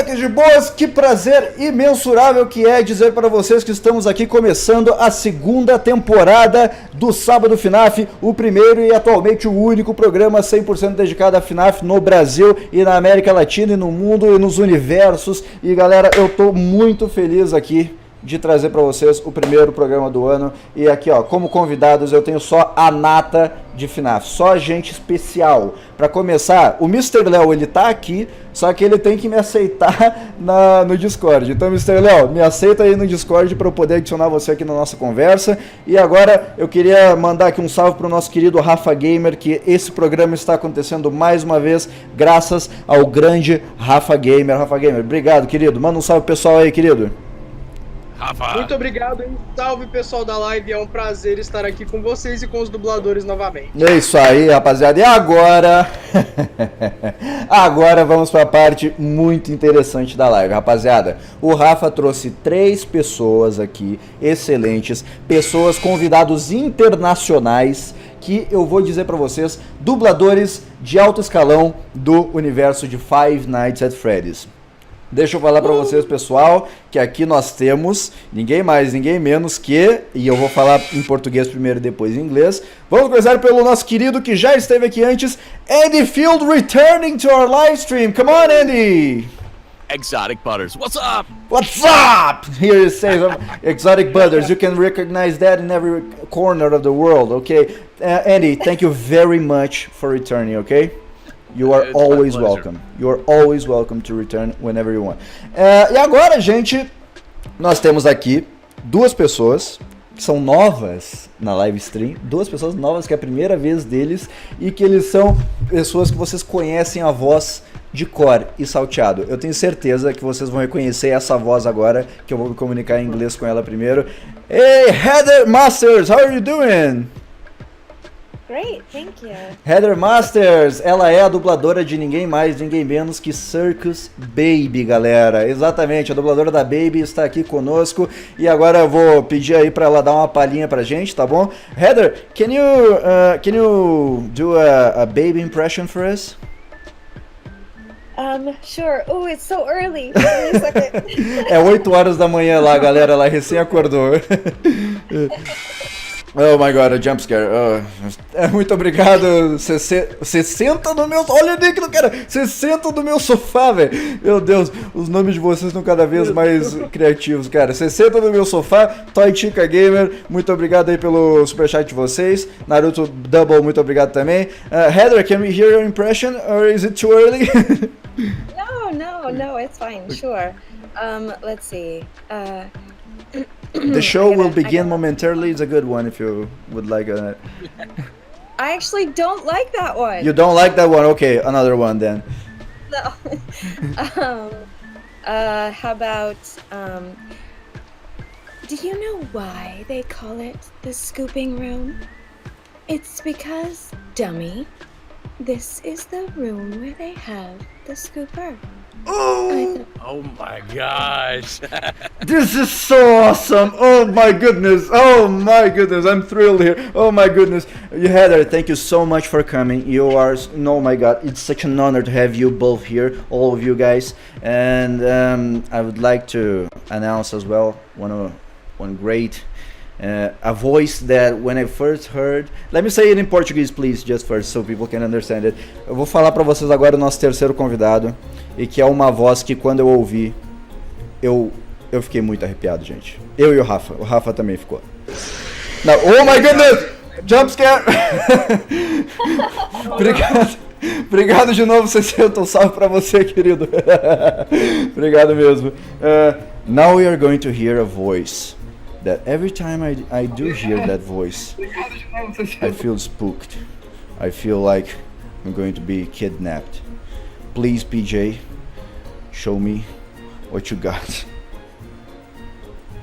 moleques de boas, que prazer imensurável que é dizer para vocês que estamos aqui começando a segunda temporada do Sábado FNaF, o primeiro e atualmente o único programa 100% dedicado a FNaF no Brasil e na América Latina e no mundo e nos universos. E galera, eu tô muito feliz aqui de trazer para vocês o primeiro programa do ano. E aqui, ó, como convidados eu tenho só a nata de FNaF, só gente especial. Para começar, o Mr. Léo, ele tá aqui, só que ele tem que me aceitar no Discord. Então, Mr. Léo, me aceita aí no Discord para eu poder adicionar você aqui na nossa conversa. E agora eu queria mandar aqui um salve pro nosso querido Rafa Gamer, que esse programa está acontecendo mais uma vez graças ao grande Rafa Gamer. Rafa Gamer, obrigado, querido. Manda um salve pessoal aí, querido. Muito obrigado, hein? Salve pessoal da live, é um prazer estar aqui com vocês e com os dubladores novamente. É isso aí, rapaziada. E agora, agora vamos para a parte muito interessante da live, rapaziada. O Rafa trouxe 3 pessoas aqui, excelentes, pessoas, convidados internacionais, que eu vou dizer para vocês, dubladores de alto escalão do universo de Five Nights at Freddy's. Deixa eu falar pra vocês, pessoal, que aqui nós temos ninguém mais, ninguém menos que, e eu vou falar em português primeiro e depois em inglês. Vamos começar pelo nosso querido que já esteve aqui antes, Andy Field, returning to our live stream. Come on, Andy! Exotic Butters, what's up? What's up? Here it says Exotic Butters. You can recognize that in every corner of the world, okay? Andy, thank you very much for returning, okay? You are always welcome. You are always welcome to return whenever you want. E agora, gente, nós temos aqui 2 pessoas que são novas na live stream. 2 pessoas novas que é a primeira vez deles e que eles são pessoas que vocês conhecem a voz de cor e salteado. Eu tenho certeza que vocês vão reconhecer essa voz agora, que eu vou me comunicar em inglês com ela primeiro. Hey, Heather Masters, how are you doing? Great, thank you. Heather Masters, ela é a dubladora de ninguém mais, ninguém menos que Circus Baby, galera. Exatamente, a dubladora da Baby está aqui conosco. E agora eu vou pedir aí para ela dar uma palhinha pra gente, tá bom? Heather, can you do a baby impression for us? Sure. Oh, it's so early. Wait a second. É 8 horas da manhã lá, galera, ela recém acordou. Oh my god, a jump scare. Muito obrigado. Você senta no meu. Olha o nick do cara. Você senta no meu sofá, velho. Meu Deus, os nomes de vocês estão cada vez mais criativos, cara. Você senta no meu sofá. Toy Chica Gamer, muito obrigado aí pelo superchat de vocês. Naruto Double, muito obrigado também. Heather, can we hear your impression or is it too early? No, it's fine. Sure. Let's see. The show will begin momentarily. It's a good one if you would like it. I actually don't like that one. You don't like that one? Okay, another one then. No. How about, do you know why they call it the scooping room? It's because, dummy, this is the room where they have the scooper. Oh my gosh. This is so awesome. Oh my goodness. I'm thrilled here. Oh my goodness. Heather, thank you so much for coming. You are, oh my god, it's such an honor to have you both here, all of you guys. And I would like to announce as well one great a voice that when I first heard, let me say it in Portuguese please, just first so people can understand it. Eu vou falar para vocês agora o nosso terceiro convidado, e que é uma voz que quando eu ouvi, eu fiquei muito arrepiado, gente. Eu e o Rafa também ficou. Não, oh my goodness! Jump scare! Obrigado de novo, Cecilton. Salve pra você, querido. Obrigado mesmo. Now we are going to hear a voice that every time I do hear that voice, I feel spooked. I feel like I'm going to be kidnapped. Please, PJ, show me what you got.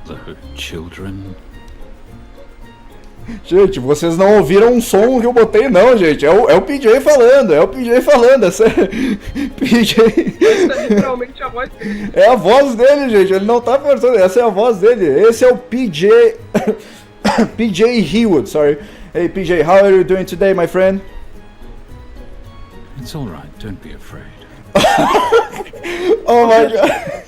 Hello, children. Gente, vocês não ouviram um som que eu botei não, gente. É o PJ falando, é sério. PJ... Essa é literalmente a voz dele. É a voz dele, gente, ele não tá forçando, essa é a voz dele. Esse é o PJ... PJ Hewood, sorry. Hey PJ, how are you doing today, my friend? It's alright, don't be afraid. Oh my god.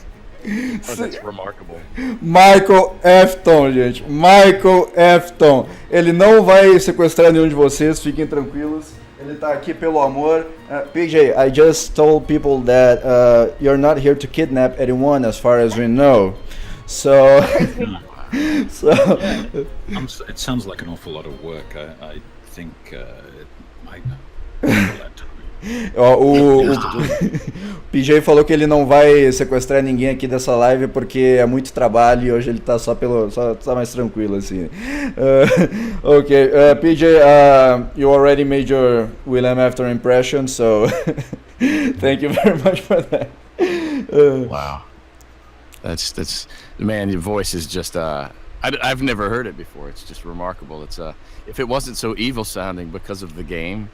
Oh, that's remarkable. Michael Afton, gente. Michael Afton. Ele não vai sequestrar nenhum de vocês, fiquem tranquilos. Ele tá aqui pelo amor. PJ, I just told people that you're not here to kidnap anyone as far as we know. So... so it sounds like an awful lot of work. I think o PJ falou que ele não vai sequestrar ninguém aqui dessa live porque é muito trabalho e hoje ele tá só tá mais tranquilo assim. Ok, PJ, you already made your William Afton impression, so thank you very much for that. Wow, that's man, your voice is just I've never heard it before. It's just remarkable. It's if it wasn't so evil sounding because of the game,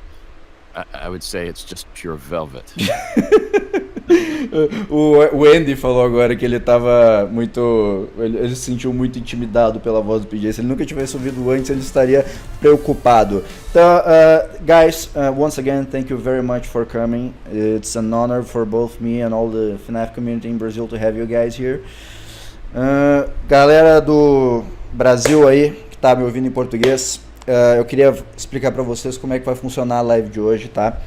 I would say it's just pure velvet. O Andy falou agora que ele tava muito... Ele se sentiu muito intimidado pela voz do PJ. Se ele nunca tivesse ouvido antes, ele estaria preocupado. Então, guys, once again, thank you very much for coming. It's an honor for both me and all the FNaF community in Brazil to have you guys here. Galera do Brasil aí, que tá me ouvindo em português, eu queria explicar pra vocês como é que vai funcionar a live de hoje, tá?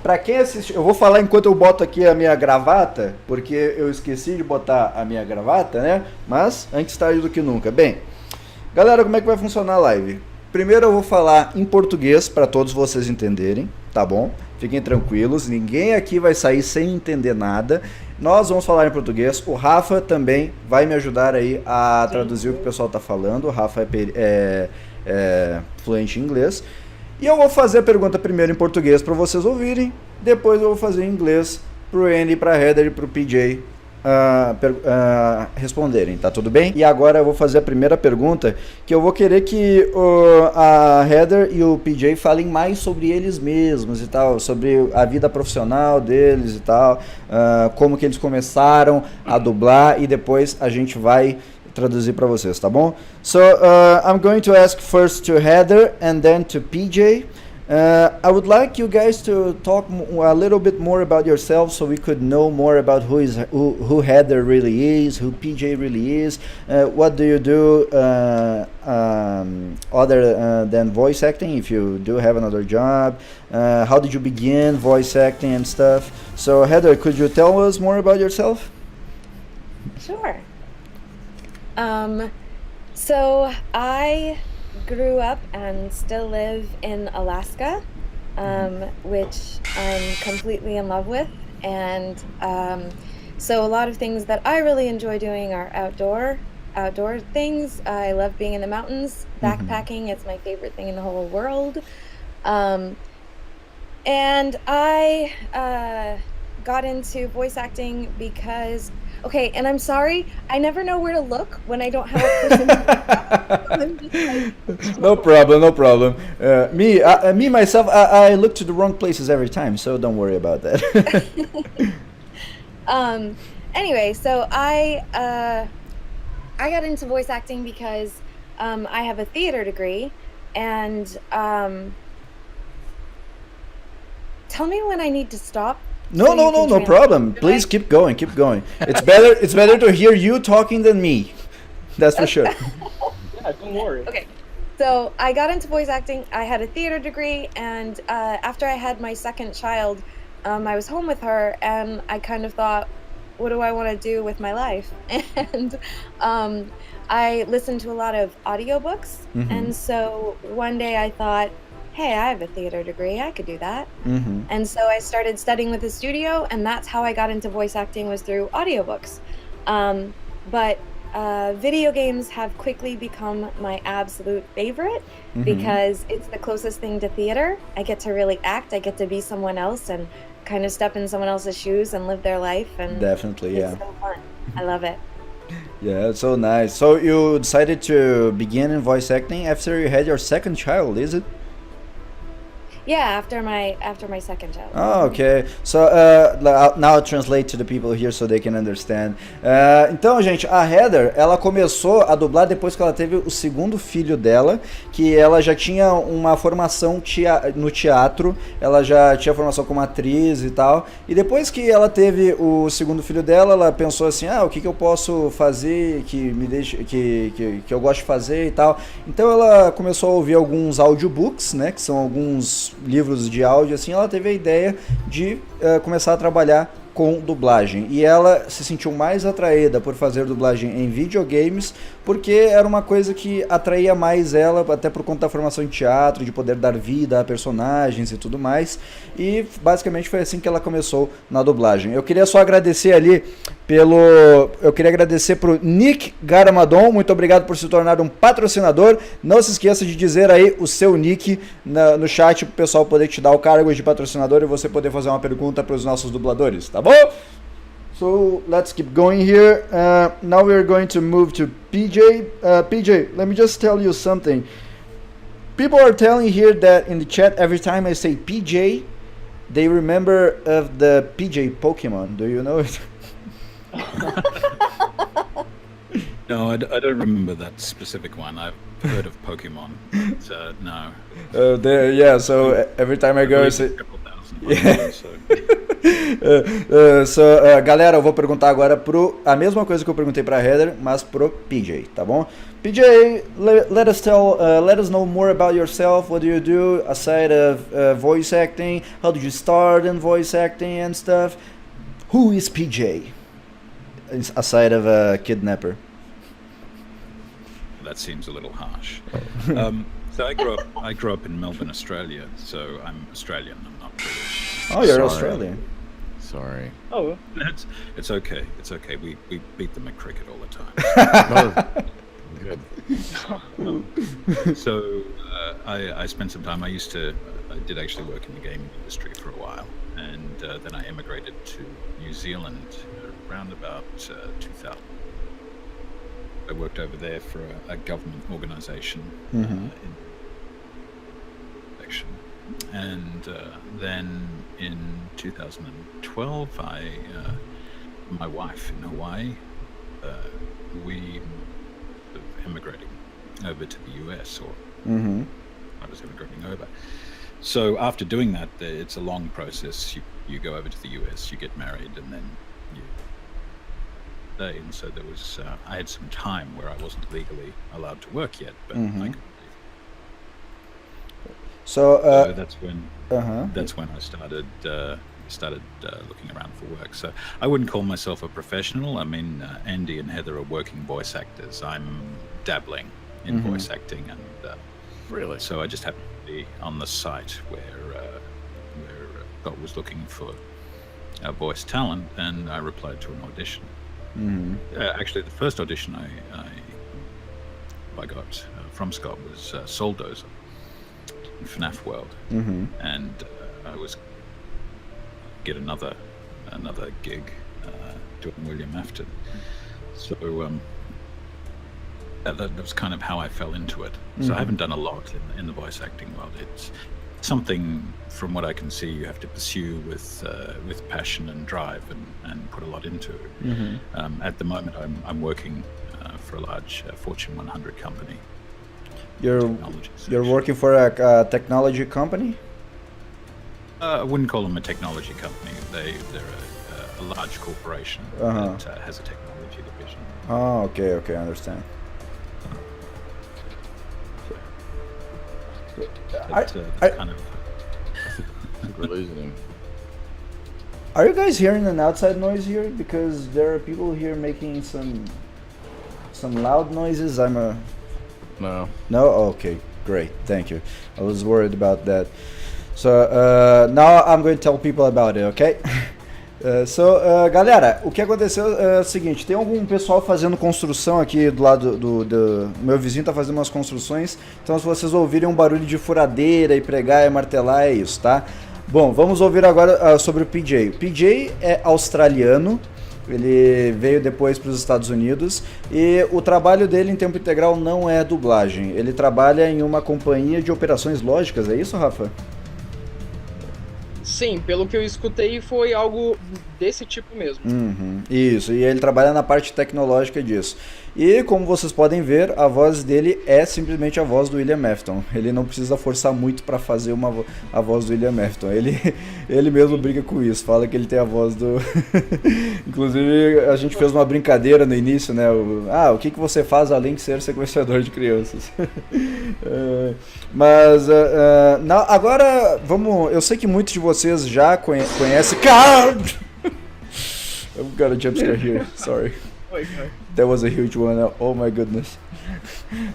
Pra quem assistiu, eu vou falar enquanto eu boto aqui a minha gravata, porque eu esqueci de botar a minha gravata, né? Mas antes tarde do que nunca. Bem, galera, como é que vai funcionar a live? Primeiro eu vou falar em português pra todos vocês entenderem, tá bom? Fiquem tranquilos, ninguém aqui vai sair sem entender nada. Nós vamos falar em português. O Rafa também vai me ajudar aí a traduzir o que o pessoal tá falando. O Rafa é fluente em inglês. E eu vou fazer a pergunta primeiro em português para vocês ouvirem. Depois eu vou fazer em inglês pro Andy, pra Heather e pro PJ responderem, tá tudo bem? E agora eu vou fazer a primeira pergunta, que eu vou querer que a Heather e o PJ falem mais sobre eles mesmos e tal, sobre a vida profissional deles e tal, como que eles começaram a dublar, e depois a gente vai traduzir para vocês, tá bom? So, I'm going to ask first to Heather and then to PJ. I would like you guys to talk a little bit more about yourselves, so we could know more about who Heather really is, who PJ really is. What do you do other than voice acting, if you do have another job? How did you begin voice acting and stuff? So Heather, could you tell us more about yourself? Sure. So I grew up and still live in Alaska, which I'm completely in love with, and so a lot of things that I really enjoy doing are outdoor things. I love being in the mountains, backpacking. It's my favorite thing in the whole world. And I got into voice acting because, okay, and I'm sorry, I never know where to look when I don't have a person. No problem, no problem. Me myself, I look to the wrong places every time, so don't worry about that. Anyway, so I got into voice acting because I have a theater degree, and tell me when I need to stop. No problem. Please keep going. It's better to hear you talking than me. That's for sure. Yeah, don't worry. Okay, so I got into voice acting. I had a theater degree, and after I had my second child, I was home with her, and I kind of thought, what do I want to do with my life? And I listened to a lot of audiobooks, and so one day I thought, hey, I have a theater degree, I could do that. And so I started studying with the studio, and that's how I got into voice acting, was through audiobooks. But video games have quickly become my absolute favorite because it's the closest thing to theater. I get to really act, I get to be someone else and kind of step in someone else's shoes and live their life. And definitely, yeah. It's so fun. I love it. Yeah, it's so nice. So you decided to begin in voice acting after you had your second child, is it? Yeah, after my second child. Oh, okay. So now I'll translate to the people here so they can understand. Então, gente, a Heather, ela começou a dublar depois que ela teve o segundo filho dela, que ela já tinha uma formação no teatro, ela já tinha formação como atriz e tal. E depois que ela teve o segundo filho dela, ela pensou assim, o que eu posso fazer que me deixe, que eu gosto de fazer e tal. Então ela começou a ouvir alguns audiobooks, né, que são alguns livros de áudio, assim, ela teve a ideia de começar a trabalhar com dublagem. E ela se sentiu mais atraída por fazer dublagem em videogames, porque era uma coisa que atraía mais ela, até por conta da formação em teatro, de poder dar vida a personagens e tudo mais. E basicamente foi assim que ela começou na dublagem. Eu queria só agradecer ali eu queria agradecer pro Nick Garamadon, muito obrigado por se tornar um patrocinador. Não se esqueça de dizer aí o seu nick no chat pro pessoal poder te dar o cargo de patrocinador e você poder fazer uma pergunta para os nossos dubladores, tá bom? So let's keep going here. Now we're going to move to PJ. PJ, let me just tell you something. People are telling here that in the chat every time I say PJ, they remember of the PJ Pokemon. Do you know it? No, I don't remember that specific one. I've heard of Pokemon, but no. So every time I go, I say... Yeah. Galera, eu vou perguntar agora a mesma coisa que eu perguntei pra Heather, mas pro PJ, tá bom? PJ, let us know more about yourself. What do you do aside of voice acting? How did you start in voice acting and stuff? Who is PJ? Aside of a kidnapper. That seems a little harsh. So I grew up in Melbourne, Australia. So I'm Australian. I'm not British. Oh, you're Australian. Sorry. Oh, it's okay. It's okay. We beat them at cricket all the time. Good. So I spent some time. I did actually work in the gaming industry for a while, and then I immigrated to New Zealand around about 2000. I worked over there for a government organisation in election, and then in 2012, my wife in Hawaii, we were immigrating over to the US, or I was immigrating over. So after doing that, it's a long process. You go over to the US, you get married, and then you stay. And so there was, I had some time where I wasn't legally allowed to work yet, but I could leave. So that's when I started looking around for work. So I wouldn't call myself a professional. I mean, Andy and Heather are working voice actors. I'm dabbling in voice acting, and really, so I just happened to be on the site where God was looking for voice talent, and I replied to an audition. Actually, the first audition I got from Scott was Soldozer in FNaF World, and I was get another gig doing William Afton. So that was kind of how I fell into it. So I haven't done a lot in the voice acting world. It's something, from what I can see, you have to pursue with passion and drive and put a lot into it. At the moment, I'm working for a large Fortune 100 company. You're working for a technology company? I wouldn't call them a technology company. They're a large corporation that has a technology division. Oh, okay, I understand. Kind of. we're losing him. Are you guys hearing an outside noise here? Because there are people here making some loud noises. No. No? Okay, great, thank you. I was worried about that. So now I'm going to tell people about it, okay? Galera, o que aconteceu é o seguinte, tem algum pessoal fazendo construção aqui do lado do meu vizinho tá fazendo umas construções, então se vocês ouvirem um barulho de furadeira e pregar e martelar, é isso, tá? Bom, vamos ouvir agora sobre o PJ. O PJ é australiano, ele veio depois para os Estados Unidos e o trabalho dele em tempo integral não é dublagem, ele trabalha em uma companhia de operações lógicas, é isso, Rafa? Sim, pelo que eu escutei foi algo desse tipo mesmo. Isso, e ele trabalha na parte tecnológica disso. E como vocês podem ver, a voz dele é simplesmente a voz do William Afton. Ele não precisa forçar muito para fazer a voz do William Afton. Ele mesmo briga com isso, fala que ele tem a voz do... Inclusive, a gente fez uma brincadeira no início, né? O que você faz além de ser sequestrador de crianças? Mas, agora, vamos... Eu sei que muitos de vocês já conhecem... I've got a jump scare here, sorry. That was a huge one, oh my goodness.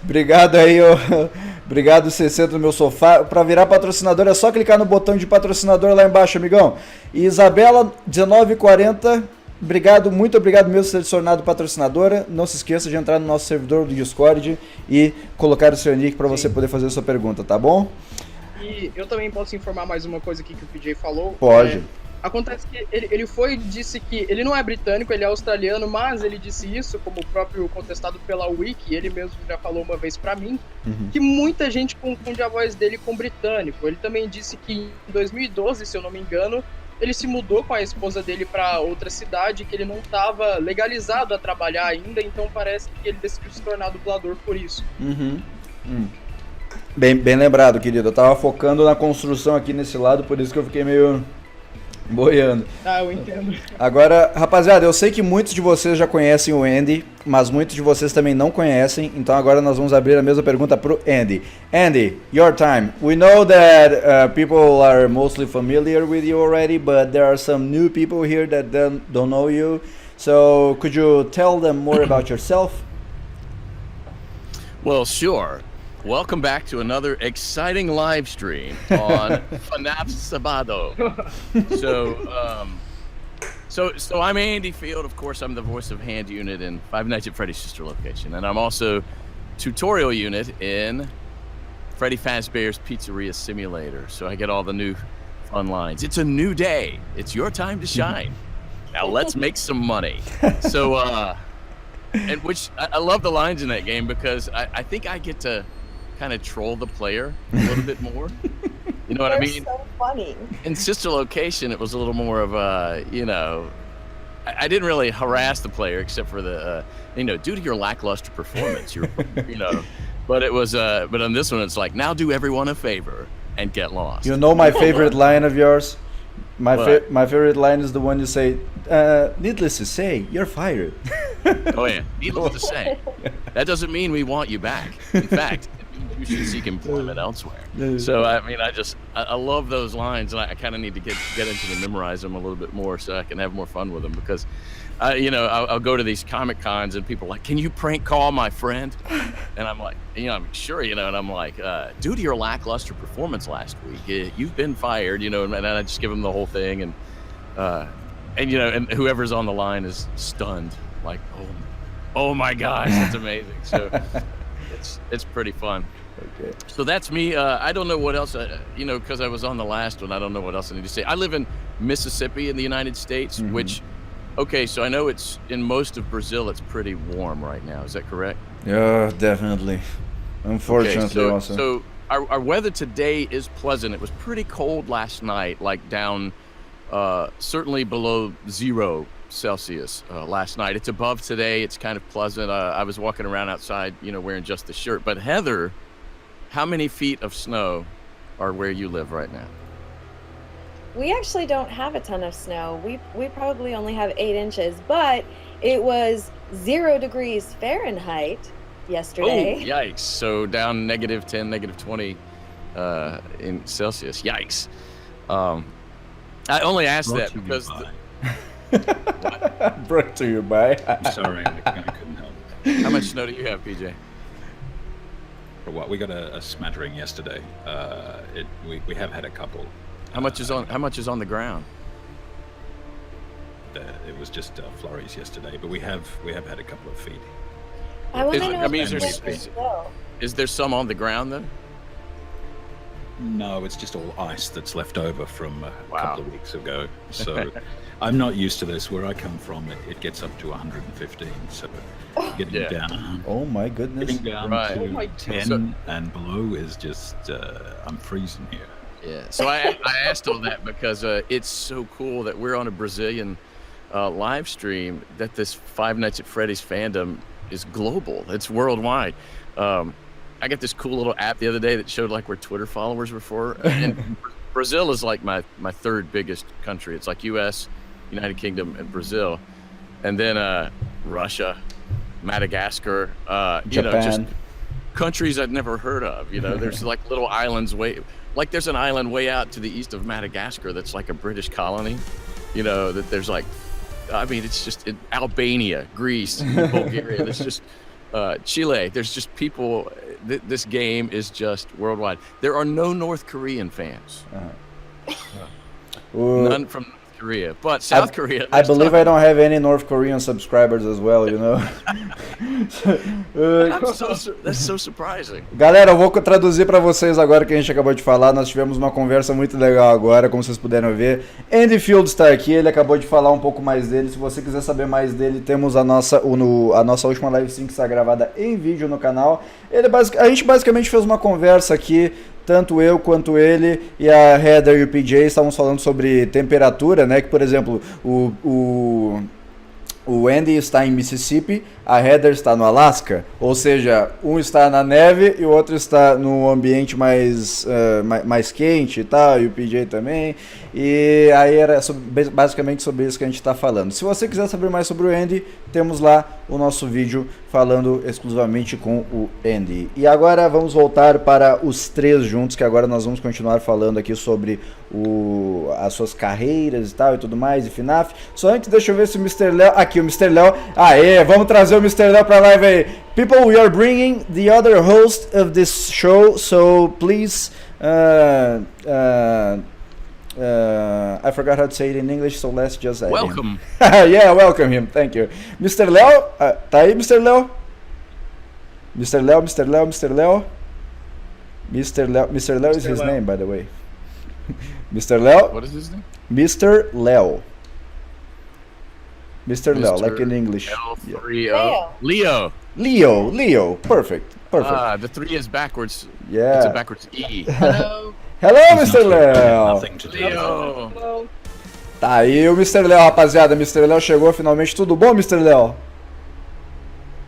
Obrigado aí, obrigado CC do meu sofá. Para virar patrocinador é só clicar no botão de patrocinador lá embaixo, amigão. E Isabela 1940, obrigado, muito obrigado mesmo por ser adicionado patrocinadora. Não se esqueça de entrar no nosso servidor do Discord e colocar o seu nick para você poder fazer a sua pergunta, tá bom? E eu também posso informar mais uma coisa aqui que o PJ falou. Pode. Acontece que ele disse que ele não é britânico, ele é australiano, mas ele disse isso, como o próprio contestado pela Wiki, ele mesmo já falou uma vez pra mim, que muita gente confunde a voz dele com britânico. Ele também disse que em 2012, se eu não me engano, ele se mudou com a esposa dele pra outra cidade, que ele não estava legalizado a trabalhar ainda, então parece que ele decidiu se tornar dublador por isso. Bem lembrado, querido. Eu tava focando na construção aqui nesse lado, por isso que eu fiquei meio... boiando. Eu entendo. Agora, rapaziada, eu sei que muitos de vocês já conhecem o Andy, mas muitos de vocês também não conhecem, então agora nós vamos abrir a mesma pergunta pro Andy. Andy, your time. We know that people are mostly familiar with you already, but there are some new people here that don't know you. So, could you tell them more about yourself? Well, sure. Welcome back to another exciting live stream on FNaF Sabado. So I'm Andy Field. Of course, I'm the voice of Hand Unit in Five Nights at Freddy's Sister Location, and I'm also tutorial unit in Freddy Fazbear's Pizzeria Simulator. So I get all the new fun lines. It's a new day. It's your time to shine. Now let's make some money. So, and which I love the lines in that game because I think I get to kind of troll the player a little bit more. You know what I mean? So funny. In Sister Location, it was a little more of a, I didn't really harass the player except for the, due to your lackluster performance, but it was, but on this one, it's like, now do everyone a favor and get lost. You know my favorite line of yours? My favorite line is the one you say, needless to say, you're fired. Oh yeah, needless to say. That doesn't mean we want you back. In fact, you should seek employment elsewhere. So I love those lines, and I kind of need to get into them, memorize them a little bit more, so I can have more fun with them. Because, I'll go to these Comic Cons and people are like, "Can you prank call my friend?" And I'm like, I'm sure, and I'm like, due to your lackluster performance last week, you've been fired, and I just give them the whole thing, and whoever's on the line is stunned, like, oh my gosh, that's amazing. So. It's pretty fun. Okay. So that's me. I don't know what else, because I was on the last one. I don't know what else I need to say. I live in Mississippi in the United States, which, so I know it's in most of Brazil, it's pretty warm right now. Is that correct? Yeah, definitely. Unfortunately, also. So our weather today is pleasant. It was pretty cold last night, like down certainly below 0 Celsius last night. It's above today. It's kind of pleasant. I was walking around outside, wearing just the shirt. But Heather, how many feet of snow are where you live right now? We actually don't have a ton of snow. We probably only have 8 inches, but it was 0 degrees Fahrenheit yesterday. Oh, yikes. So down -10, -20 in Celsius. Yikes. I only asked that because... Brought to you by. Sorry, I couldn't help. How much snow do you have, PJ? For what? We got a smattering yesterday. We have had a couple. How much is on the ground? It was just flurries yesterday, but we have had a couple of feet. I want to know. Is there some on the ground then? No, it's just all ice that's left over from a couple of weeks ago. So I'm not used to this. Where I come from, it gets up to 115. So getting down. Oh my goodness. Getting down to 10 and below is just, I'm freezing here. Yeah. So I asked all that because it's so cool that we're on a Brazilian live stream, that this Five Nights at Freddy's fandom is global. It's worldwide. I got this cool little app the other day that showed like where Twitter followers were for. And Brazil is like my third biggest country. It's like US, United Kingdom, and Brazil. And then Russia, Madagascar, you know, just countries I'd never heard of. You know, there's like little islands like there's an island way out to the east of Madagascar that's like a British colony. You know, that there's like, I mean, it's just Albania, Greece, Bulgaria. There's just Chile. There's just people. This game is just worldwide. There are no North Korean fans. None from North Korea, but South Korea. I believe I don't have any North Korean subscribers as well, you know. That's so surprising. Galera, eu vou traduzir para vocês agora o que a gente acabou de falar. Nós tivemos uma conversa muito legal agora, como vocês puderam ver. Andy Field está aqui, ele acabou de falar um pouco mais dele. Se você quiser saber mais dele, temos a nossa última live stream que está gravada em vídeo no canal. A gente basicamente fez uma conversa aqui. Tanto eu quanto ele e a Heather e o PJ estávamos falando sobre temperatura, né? Que, por exemplo, o Andy está em Mississippi, a Heather está no Alasca, ou seja, um está na neve e o outro está no ambiente mais quente e tal, e o PJ também. E aí era basicamente sobre isso que a gente está falando. Se você quiser saber mais sobre o Andy, temos lá o nosso vídeo falando exclusivamente com o Andy. E agora vamos voltar para os três juntos, que agora nós vamos continuar falando aqui sobre as suas carreiras e tal e tudo mais, e FNaF. Só antes, deixa eu ver se o Mr. Léo... Aqui, o Mr. Léo... Aê, vamos trazer o Mr. Léo pra live aí. People, we are bringing the other host of this show, so please... I forgot how to say it in English, so let's just add welcome him. Yeah, welcome him, thank you. Mr. Léo, tá aí, Mr. Léo? Mr. Léo, Mr. Léo, Mr. Léo? Mr. Léo is his name, by the way. Mr. Léo? What is his name? Mr. Léo. Mr. Léo, like in English. Leo. Leo, perfect. The 3 is backwards. Yeah. It's a backwards E. Hello, Mr. Léo. Hello. Tá aí o Mr. Léo, rapaziada. Mr. Léo chegou finalmente. Tudo bom, Mr. Léo?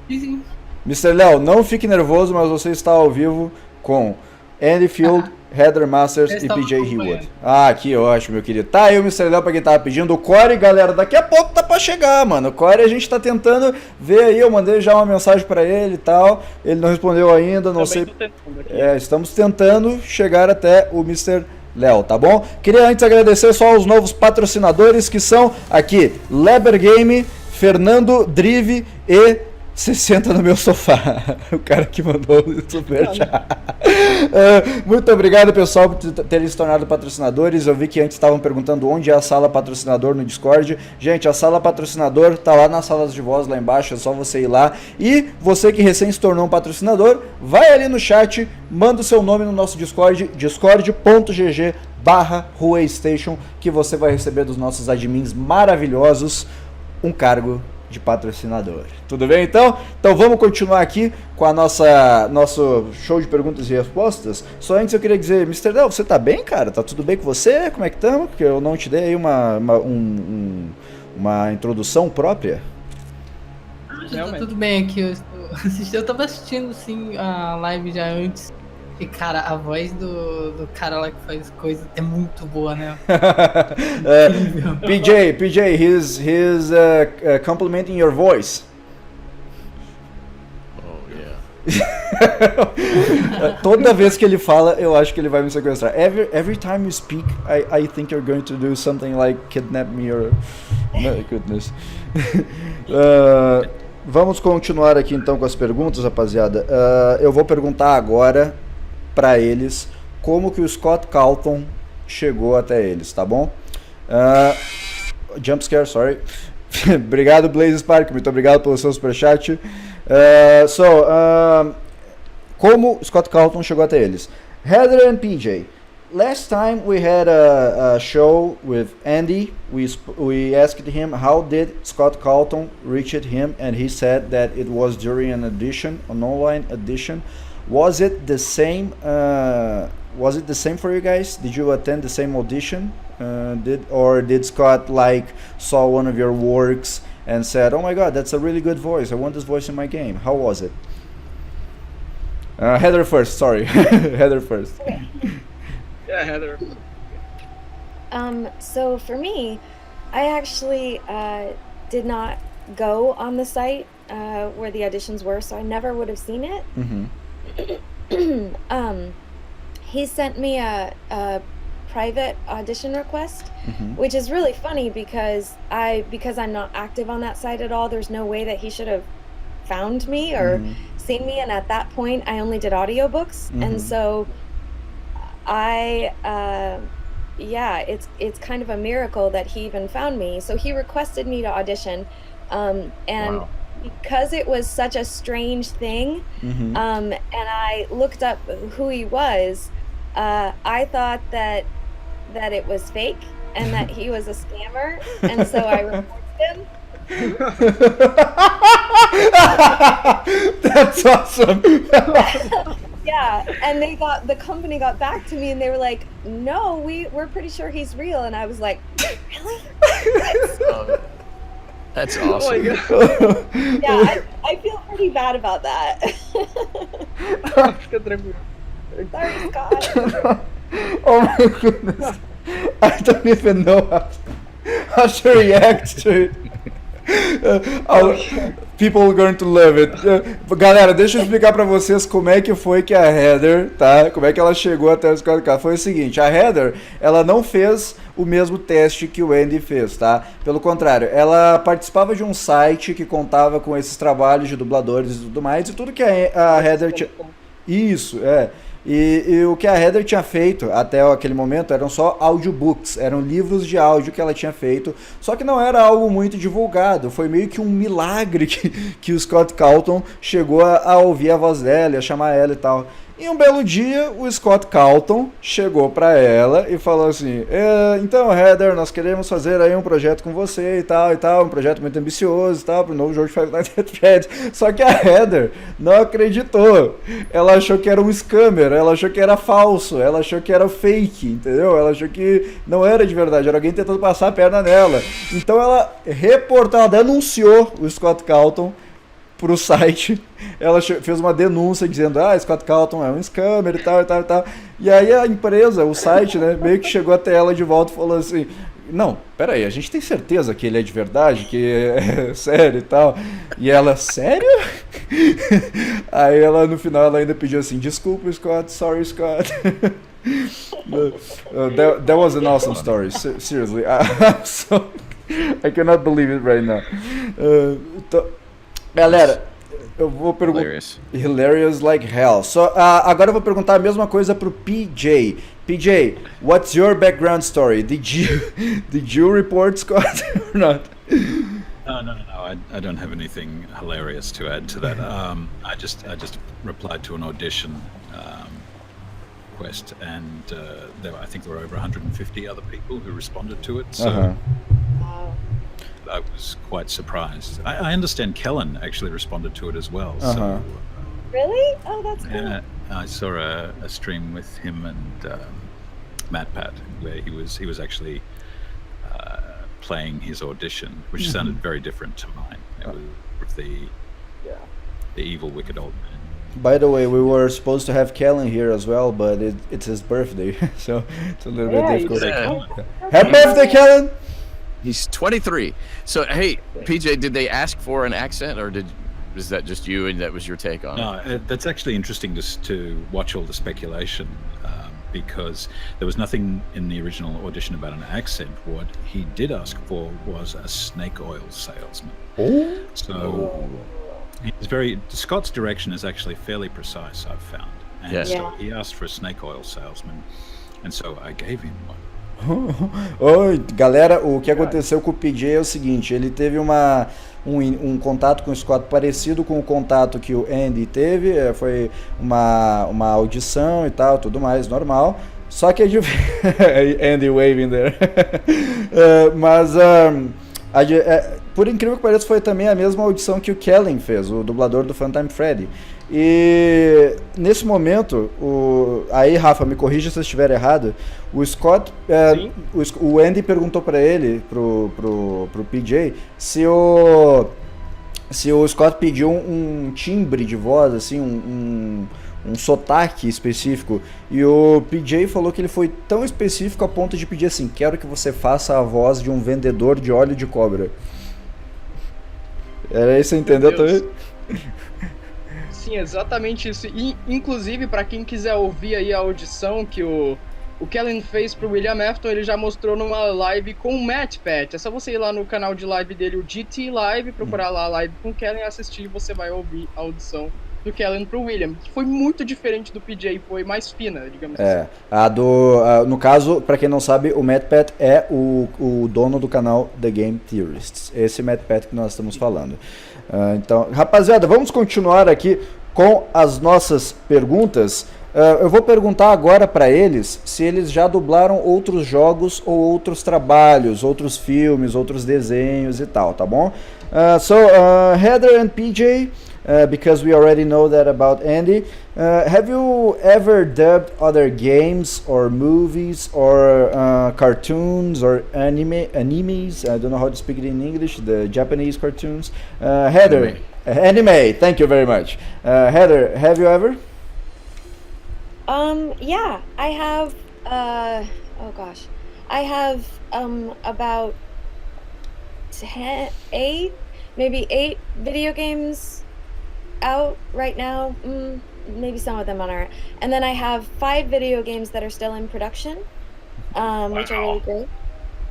Sim. Mr. Léo, não fique nervoso, mas você está ao vivo com Andy Field, Heather Masters e PJ Hewitt. Ah, que ótimo, meu querido. Tá aí o Mr. Léo pra quem tava pedindo. O Corey, galera, daqui a pouco tá pra chegar, mano. O Corey a gente tá tentando ver aí. Eu mandei já uma mensagem pra ele e tal. Ele não respondeu ainda, não sei. Estamos tentando chegar até o Mr. Léo, tá bom? Queria antes agradecer só aos novos patrocinadores que são aqui Leber Game, Fernando Drive e 60 no meu sofá. O cara que mandou o superchat. Muito obrigado, pessoal, por terem se tornado patrocinadores. Eu vi que antes estavam perguntando onde é a sala patrocinador no Discord. Gente, a sala patrocinador tá lá nas salas de voz lá embaixo, é só você ir lá. E você que recém se tornou um patrocinador, vai ali no chat, manda o seu nome no nosso Discord, discord.gg/HUEstation, que você vai receber dos nossos admins maravilhosos um cargo de patrocinador. Tudo bem, então? Então vamos continuar aqui com a nosso show de perguntas e respostas. Só antes eu queria dizer, Mr. Léo, você tá bem, cara? Tá tudo bem com você? Como é que estamos? Porque eu não te dei aí uma introdução própria. Já tá tudo bem aqui. Eu tava assistindo, sim, a live já antes. E, cara, a voz do cara lá que faz coisa é muito boa, né? PJ, he's complimenting your voice. Oh, yeah. Toda vez que ele fala, eu acho que ele vai me sequestrar. Every time you speak, I think you're going to do something like kidnap me or... My goodness. Vamos continuar aqui então com as perguntas, rapaziada. Eu vou perguntar agora para eles como que o Scott Calton chegou até eles, tá bom? Jumpscare, sorry. Obrigado, Blaze Spark, muito obrigado pelo seu superchat. Como Scott Calton chegou até eles? Heather and PJ, last time we had a show with Andy. We asked him how did Scott Calton reach him, and he said that it was during an online audition. Was it the same was it the same for you guys? Did you attend the same audition? Did Scott like saw one of your works and said, "Oh my God, that's a really good voice. I want this voice in my game"? How was it? Heather first. Sorry, Heather first. Yeah, Heather. So for me, I actually did not go on the site where the auditions were, so I never would have seen it. He sent me a private audition request, which is really funny because I'm not active on that site at all. There's no way that he should have found me or seen me, and at that point I only did audiobooks, and so it's kind of a miracle that he even found me. So he requested me to audition, and because it was such a strange thing, and I looked up who he was, I thought that it was fake and that he was a scammer, and so I reported him. That's awesome. Yeah, and the company got back to me and they were like, "No, we're pretty sure he's real," and I was like, "Really?" That's awesome. Oh my God. Yeah, I feel pretty bad about that. Fica tranquilo. Sorry, Scott. Oh my goodness. I don't even know how to react to it. People are going to love it. Galera, deixa eu explicar pra vocês como é que foi que a Heather, tá? Como é que ela chegou até os 4K. Foi o seguinte, a Heather, ela não fez o mesmo teste que o Andy fez, tá? Pelo contrário, ela participava de um site que contava com esses trabalhos de dubladores e tudo mais, e tudo que a Heather tinha... Isso, é. E o que a Heather tinha feito até aquele momento eram só audiobooks, eram livros de áudio que ela tinha feito, só que não era algo muito divulgado, foi meio que um milagre que o Scott Calton chegou a ouvir a voz dela, a chamar ela e tal. E um belo dia, o Scott Calton chegou para ela e falou assim, então, Heather, nós queremos fazer aí um projeto com você e tal, um projeto muito ambicioso e tal, pro novo jogo de Five Nights at Freddy's. Só que a Heather não acreditou. Ela achou que era um scammer, ela achou que era falso, ela achou que era fake, entendeu? Ela achou que não era de verdade, era alguém tentando passar a perna nela. Então ela denunciou o Scott Calton pro site, ela fez uma denúncia dizendo, Scott Calton é um scammer e tal. E aí a empresa, o site, né, meio que chegou até ela de volta e falou assim, não, peraí, a gente tem certeza que ele é de verdade, que é sério e tal. E ela, sério? Aí ela, no final, ela ainda pediu assim, desculpa, Scott, sorry, Scott. That was an awesome story, seriously. I cannot believe it right now. Galera, eu vou perguntar... Hilarious like hell. Agora eu vou perguntar a mesma coisa pro PJ. PJ, what's your background story? Did you report Scott or not? No. I don't have anything hilarious to add to that. I just replied to an audition request, and I think there were over 150 other people who responded to it. So. I was quite surprised. I understand Kellen actually responded to it as well. So, really? Oh, that's cool. Yeah, I saw a stream with him and MatPat where he was actually playing his audition, which sounded very different to mine. It was the evil, wicked old man. By the way, we were supposed to have Kellen here as well, but it's his birthday, so it's a little bit difficult. Happy birthday, Kellen! He's 23. So, hey, PJ, did they ask for an accent, or is that just you and that was your take on it? No, that's actually interesting to watch all the speculation, because there was nothing in the original audition about an accent. What he did ask for was a snake oil salesman. Oh. So Scott's direction is actually fairly precise, I've found. And so he asked for a snake oil salesman, and so I gave him one. Oi, galera, o que aconteceu com o PJ é o seguinte, ele teve um contato com o Scott parecido com o contato que o Andy teve, foi uma audição e tal, tudo mais, normal, só que Andy waving there. Mas por incrível que pareça, foi também a mesma audição que o Kellen fez, o dublador do Funtime Freddy. E nesse momento, aí Rafa, me corrija se eu estiver errado, o Scott, o Andy perguntou para ele, pro PJ, se o Scott pediu um timbre de voz, assim, um sotaque específico, e o PJ falou que ele foi tão específico a ponto de pedir assim: quero que você faça a voz de um vendedor de óleo de cobra. Era isso, você entendeu também? Sim, exatamente isso. E, inclusive, para quem quiser ouvir aí a audição que o Kellen fez pro William Afton, ele já mostrou numa live com o Matt Pat. É só você ir lá no canal de live dele, o GT Live, procurar lá a live com o Kellen, assistir, e você vai ouvir a audição do Kellen pro William, que foi muito diferente do PJ, foi mais fina, digamos assim. No caso, pra quem não sabe, o Matt Pat é o dono do canal The Game Theorists. Esse Matt Pat que nós estamos falando. Então, rapaziada, vamos continuar aqui com as nossas perguntas. Eu vou perguntar agora para eles se eles já dublaram outros jogos ou outros trabalhos, outros filmes, outros desenhos e tal, tá bom? Heather and PJ, because we already know that about Andy, have you ever dubbed other games or movies or cartoons or animes? I don't know how to speak it in English, the Japanese cartoons. Heather, anime, thank you very much. Heather, have you ever? Yeah, I have, I have, about 8 video games out right now. Maybe some of them aren't. And then I have 5 video games that are still in production, which are really great.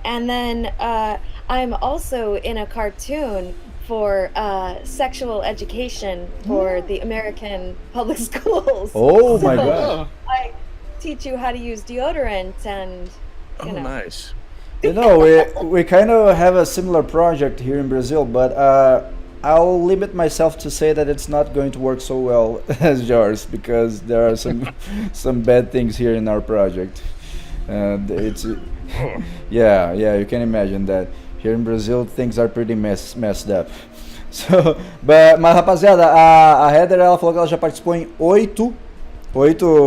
And then, I'm also in a cartoon for sexual education for the American public schools. Oh my God! I teach you how to use deodorant and you know. Nice. You know, we kind of have a similar project here in Brazil, but I'll limit myself to say that it's not going to work so well as yours, because there are some bad things here in our project. And it's yeah, you can imagine that. Here in Brazil, things are pretty messed up. Mas rapaziada, a Heather, ela falou que ela já participou em 8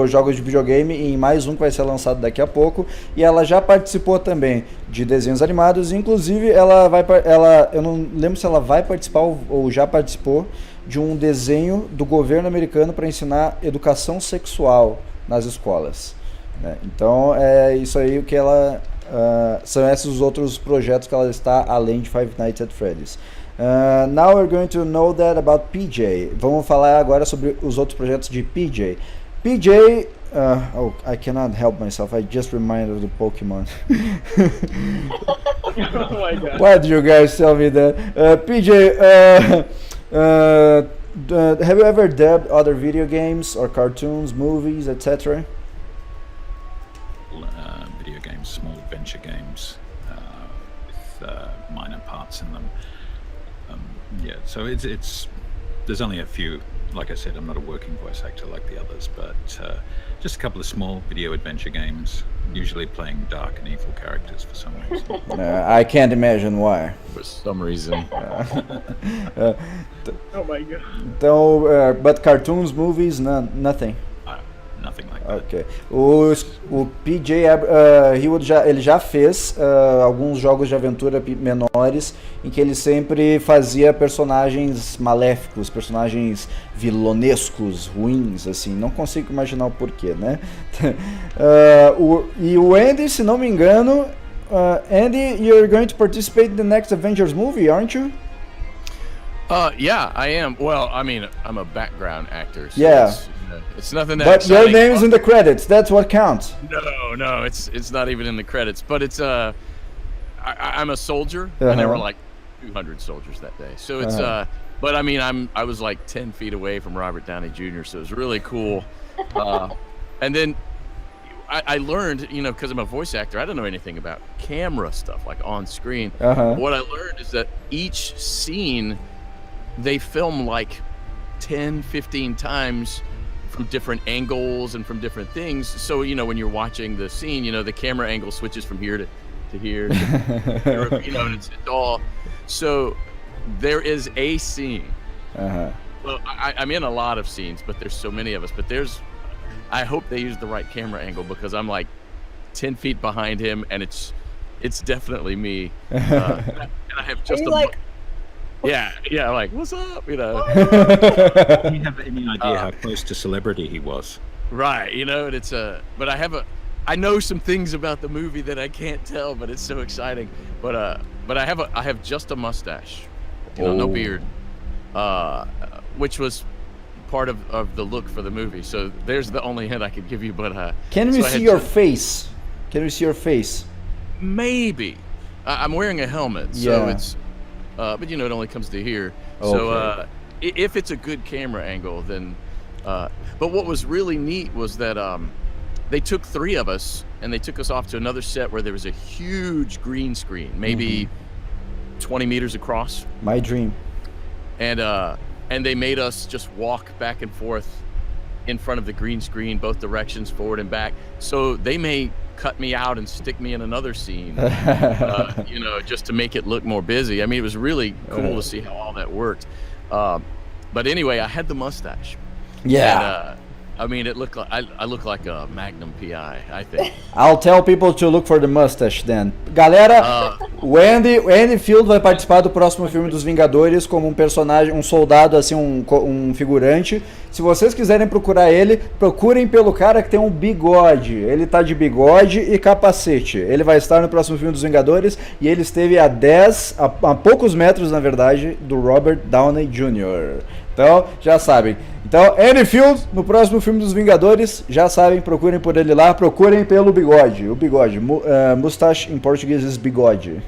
jogos de videogame e em mais um que vai ser lançado daqui a pouco. E ela já participou também de desenhos animados. Inclusive, eu não lembro se ela vai participar ou já participou de um desenho do governo americano para ensinar educação sexual nas escolas. Então, é isso aí o que ela... são esses os outros projetos que ela está além de Five Nights at Freddy's. Now we're going to know that about PJ. Vamos falar agora sobre os outros projetos de PJ. PJ, I cannot help myself. I just reminded of the Pokemon. Oh my God. Why did you guys tell me that? PJ, have you ever dubbed other video games or cartoons, movies, etc.? Video games, small adventure games with minor parts in them. So it's there's only a few. Like I said, I'm not a working voice actor like the others, but just a couple of small video adventure games, usually playing dark and evil characters for some reason. I can't imagine why. For some reason. Oh my God. Então, but cartoons, movies, nothing. Nothing like that. Ok. O PJ, ele já fez alguns jogos de aventura menores em que ele sempre fazia personagens maléficos, personagens vilonescos, ruins, assim. Não consigo imaginar o porquê, né? E o Andy, se não me engano, Andy, you're going to participate in the next Avengers movie, aren't you? Yeah, I am. Well, I mean, I'm a background actor. So yeah. It's nothing that But exciting. your name is in the credits. That's what counts. No, it's not even in the credits. But it's I'm a soldier, Uh-huh. and there were like 200 soldiers that day. So it's but I mean, I was like 10 feet away from Robert Downey Jr. So it was really cool. And then I learned, you know, because I'm a voice actor, I don't know anything about camera stuff like on screen. Uh-huh. What I learned is that each scene they film like 10, 15 times from different angles and from different things. So, you know, when you're watching the scene, you know, the camera angle switches from here to here, to, you know, and it's all. So there is a scene. Uh-huh. Well, I'm in a lot of scenes, but there's so many of us. But I hope they use the right camera angle because I'm like 10 feet behind him, and it's definitely me. And I have just yeah, like, what's up? You know. Do you have any idea how close to celebrity he was? Right, you know, and it's but I know some things about the movie that I can't tell, but it's so exciting. But I have just a mustache, you know, no beard, which was part of the look for the movie. So there's the only hint I could give you. But can we see your face? Can we see your face? Maybe. I'm wearing a helmet, so it's. But you know, it only comes to here. Okay. So if it's a good camera angle, then. But what was really neat was that they took 3 of us and they took us off to another set where there was a huge green screen, maybe 20 meters across. My dream. And they made us just walk back and forth in front of the green screen, both directions, forward and back. So they may cut me out and stick me in another scene, you know, just to make it look more busy. I mean, it was really cool to see how all that worked. But anyway, I had the mustache. Yeah. And, I mean, it looked like I look like a Magnum PI, I think. I'll tell people to look for the mustache then. Galera, o Andy Field vai participar do próximo filme dos Vingadores como um personagem, um soldado, assim, um figurante. Se vocês quiserem procurar ele, procurem pelo cara que tem um bigode. Ele tá de bigode e capacete. Ele vai estar no próximo filme dos Vingadores e ele esteve a poucos metros, na verdade, do Robert Downey Jr. Então, já sabem. Então, Andy Field, no próximo filme dos Vingadores, já sabem, procurem por ele lá, procurem pelo bigode. O bigode. Mustache em português é bigode.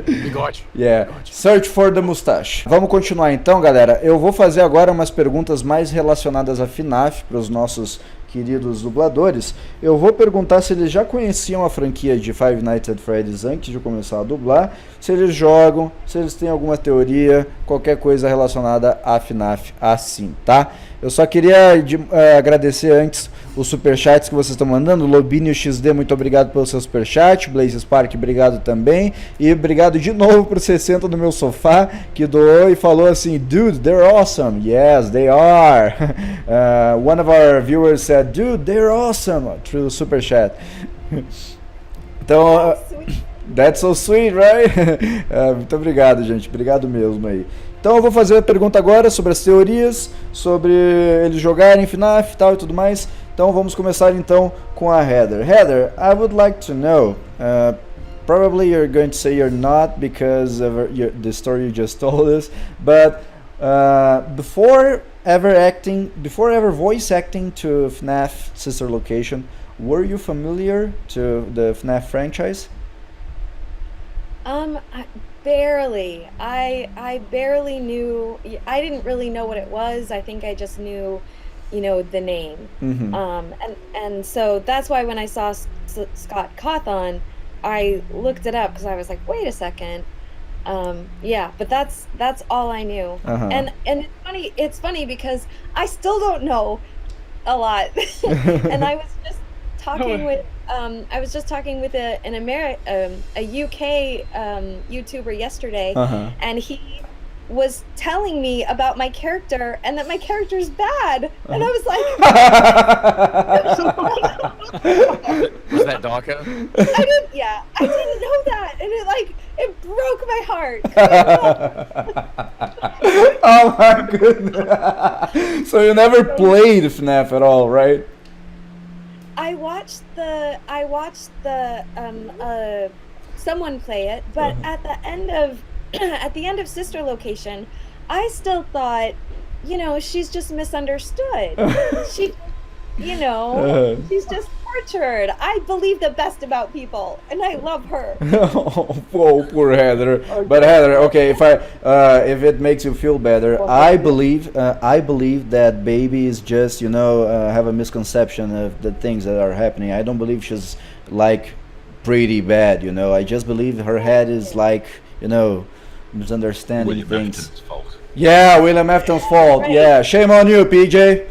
Bigode. Yeah. Bigode. Search for the mustache. Vamos continuar então, galera. Eu vou fazer agora umas perguntas mais relacionadas a FNaF para os nossos queridos dubladores. Eu vou perguntar se eles já conheciam a franquia de Five Nights at Freddy's antes de começar a dublar, se eles jogam, se eles têm alguma teoria, qualquer coisa relacionada a FNaF assim, tá? Eu só queria agradecer antes os superchats que vocês estão mandando. Lobinho XD, muito obrigado pelo seu superchat. Blaze Spark, obrigado também. E obrigado de novo por 60 no meu sofá, que doou e falou assim: Dude, they're awesome. Yes, they are. One of our viewers said, Dude, they're awesome, through the superchat. Então, that's so sweet, right? Muito obrigado, gente. Obrigado mesmo aí. Então eu vou fazer a pergunta agora sobre as teorias, sobre eles jogarem FNaF e tal e tudo mais. Então vamos começar então com a Heather. Heather, I would like to know, probably you're going to say you're not because of the story you just told us, but before ever voice acting to FNaF Sister Location, were you familiar to the FNaF franchise? Barely. I barely knew. I didn't really know what it was. I think I just knew, you know, the name. Mm-hmm. And so that's why when I saw Scott Cawthon, I looked it up because I was like, wait a second. Yeah, but that's all I knew. Uh-huh. And it's funny because I still don't know a lot. And I was just talking with a UK YouTuber yesterday, and he was telling me about my character and that my character's bad, and I was like, was that Dawka? I didn't know that, and it broke my heart. Oh my goodness. So you never played FNaF at all, right? I watched someone play it, but at the end of Sister Location, I still thought, you know, she's just misunderstood. She, you know, she's just tortured. I believe the best about people, and I love her. Oh, poor Heather. Okay. But Heather, okay, if it makes you feel better, I believe that baby is just, you know, have a misconception of the things that are happening. I don't believe she's like pretty bad, you know. I just believe her head is like, you know, misunderstanding William things. Afton's fault. Yeah, William Afton's fault. Right. Yeah, shame on you, PJ.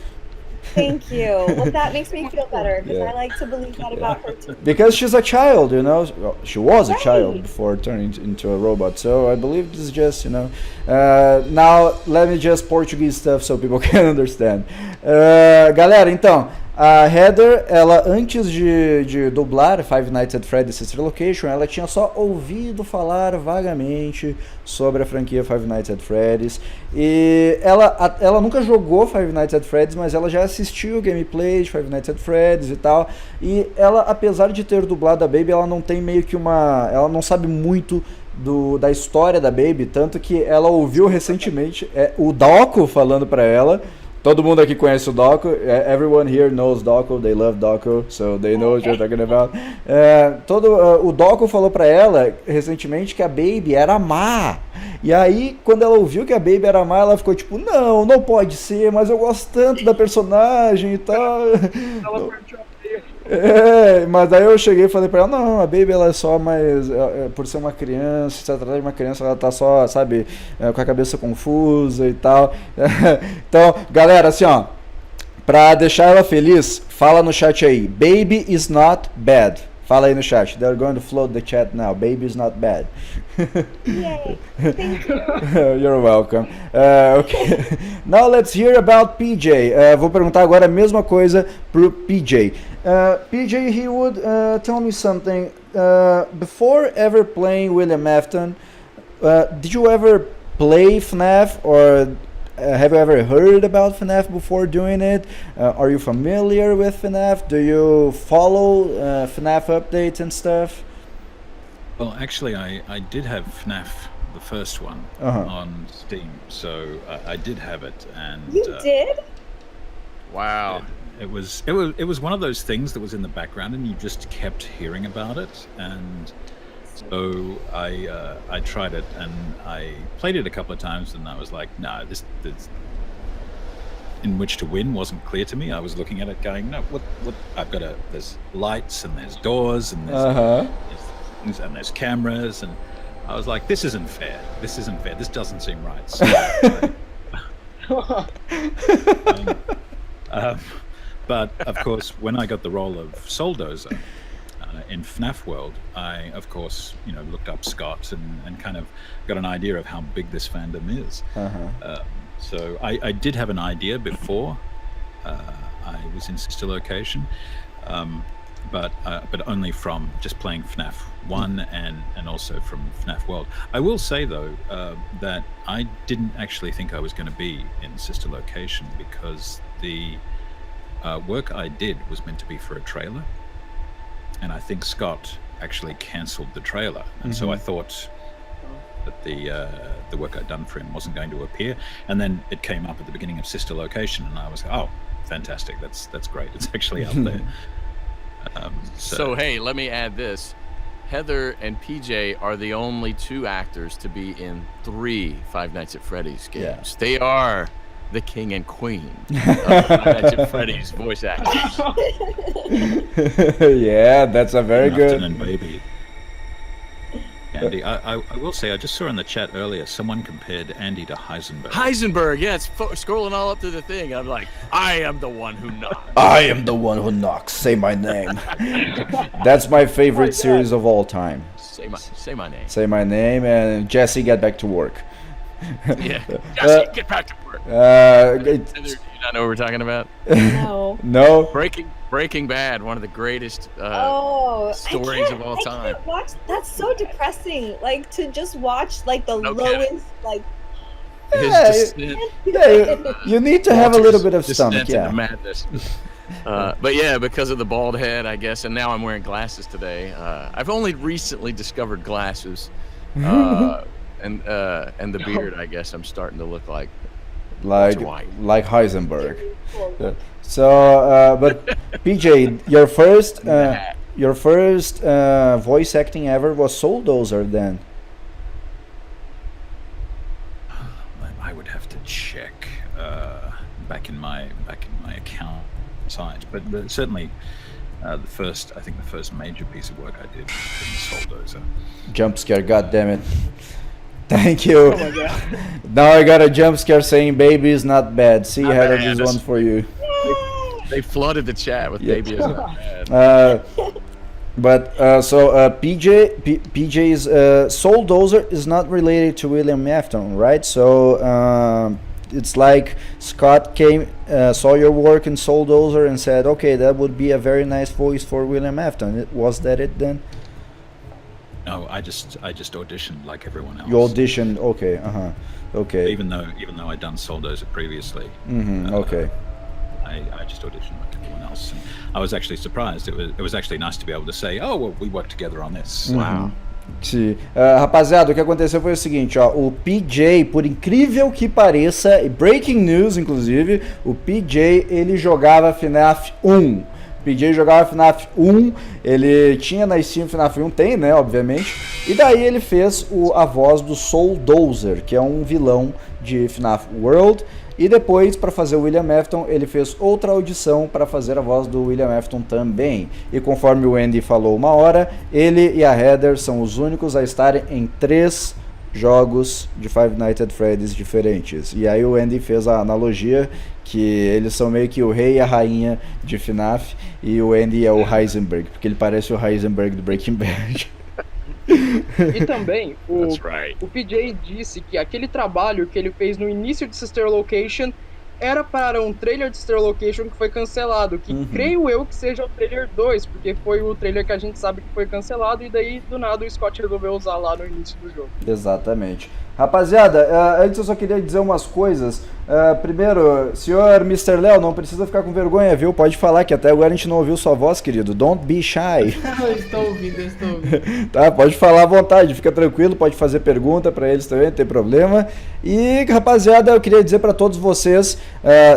Thank you. Well, that makes me feel better because Yeah. I like to believe that about her too. Because she's a child, you know. Well, she was a Right. child before turning into a robot. So I believe this is just, you know. Now, let me just Portuguese stuff so people can understand. Galera, então, a Heather, ela antes de dublar Five Nights at Freddy's Sister Location, ela tinha só ouvido falar vagamente sobre a franquia Five Nights at Freddy's. E ela nunca jogou Five Nights at Freddy's, mas ela já assistiu gameplay de Five Nights at Freddy's e tal. E ela, apesar de ter dublado a Baby, ela não tem meio que ela não sabe muito da história da Baby, tanto que ela ouviu recentemente o Doco falando pra ela. Todo mundo aqui conhece o Doco. Everyone here knows Doco. They love Doco, so they know what you're talking about. O Doco falou pra ela recentemente que a Baby era má. E aí, quando ela ouviu que a Baby era má, ela ficou tipo, não pode ser, mas eu gosto tanto da personagem e tal. Ela partiu a teia. Mas aí eu cheguei e falei pra ela, não, a Baby ela é só mais, por ser uma criança, se tratar de uma criança, ela tá só, sabe, com a cabeça confusa e tal. Então, galera, assim, ó, pra deixar ela feliz, fala no chat aí, Baby is not bad. Fala aí no chat, they're going to float the chat now, Baby is not bad. Yay. Thank you. You're welcome. Okay. Now let's hear about PJ. Vou perguntar agora a mesma coisa pro PJ. PJ, he would tell me something. Before ever playing William Afton, did you ever play FNaF, or have you ever heard about FNaF before doing it? Are you familiar with FNaF? Do you follow FNaF updates and stuff? Well, actually, I did have FNaF, the first one, on Steam, so I did have it, and You did? Wow. it was one of those things that was in the background, and you just kept hearing about it, and so I tried it, and I played it a couple of times, and I was like, no, this in which to win wasn't clear to me. I was looking at it going, no, what there's lights, and there's doors, and there's things, and there's cameras, and I was like, this isn't fair. This doesn't seem right. So, but of course, when I got the role of Soldozer in FNaF World, I of course looked up Scott and kind of got an idea of how big this fandom is. So I did have an idea before I was in Sister Location, but only from just playing FNaF 1 and also from FNaF World. I will say though that I didn't actually think I was going to be in Sister Location, because the work I did was meant to be for a trailer, and I think Scott actually cancelled the trailer, and so I thought that the work I'd done for him wasn't going to appear, and then it came up at the beginning of Sister Location, and I was like, oh, fantastic, that's great, it's actually out there. So hey, let me add this. Heather and PJ are the only two actors to be in 3 Five Nights at Freddy's games. Yeah. They are the king and queen of Five Nights at Freddy's voice actors. Yeah, that's a very good. Afton and Baby. Andy, I will say, I just saw in the chat earlier, someone compared Andy to Heisenberg. Heisenberg, yeah, it's scrolling all up to the thing. I'm like, I am the one who knocks. I am the one who knocks. Say my name. That's my favorite series of all time. Say my name. Say my name, and Jesse, get back to work. Yeah, Jesse, get back to work. It's- Heather, do you not know what we're talking about? No. no. Breaking Bad, one of the greatest I stories of all time. can't watch. That's so depressing. Like to just watch like the No lowest, kidding. like. His Yeah, descent, Yeah, you need to have a little bit of stomach, descent into yeah. madness. But yeah, because of the bald head, I guess, and now I'm wearing glasses today. I've only recently discovered glasses, and the beard. I guess I'm starting to look like Like White. Heisenberg. So, but PJ, your first voice acting ever was Soldozer then. I would have to check back in my account site, but certainly I think the first major piece of work I did was in Soldozer. Jump scare, god damn it. Thank you. Oh my god. Now I got a jump scare saying baby is not bad. See, Not Heather, bad. this one for you. They flooded the chat with baby is not bad. PJ's Soul Dozer is not related to William Afton, right? So it's like Scott saw your work in Soul Dozer and said, okay, that would be a very nice voice for William Afton. Was that it then? No, I just auditioned like everyone else. You auditioned, okay, okay. Even though I'd done Soul Dozer previously. Okay. I just auditioned like everyone else. And I was actually surprised. It was actually nice to be able to say, oh, well, we worked together on this. Wow. Sim. Rapaziada, o que aconteceu foi o seguinte, ó, o PJ, por incrível que pareça, breaking news inclusive, o PJ, ele jogava FNaF 1. PJ jogava FNaF 1, ele tinha na Steam FNaF 1, tem, né, obviamente, e daí ele fez a voz do Soul Dozer, que é um vilão de FNaF World, e depois, para fazer o William Afton, ele fez outra audição para fazer a voz do William Afton também. E conforme o Andy falou uma hora, ele e a Heather são os únicos a estarem em 3 jogos de Five Nights at Freddy's diferentes. E aí o Andy fez a analogia que eles são meio que o rei e a rainha de FNaF, e o Andy é o Heisenberg, porque ele parece o Heisenberg do Breaking Bad. E também, o PJ disse que aquele trabalho que ele fez no início de Sister Location era para um trailer de Sister Location que foi cancelado, que creio eu que seja o trailer 2, porque foi o trailer que a gente sabe que foi cancelado, e daí, do nada, o Scott resolveu usar lá no início do jogo. Exatamente. Rapaziada, antes eu só queria dizer umas coisas. Primeiro, senhor Mr. Léo, não precisa ficar com vergonha, viu? Pode falar, que até agora a gente não ouviu sua voz, querido. Don't be shy. Eu estou ouvindo. Tá, pode falar à vontade, fica tranquilo, pode fazer pergunta pra eles também, não tem problema. E, rapaziada, eu queria dizer pra todos vocês,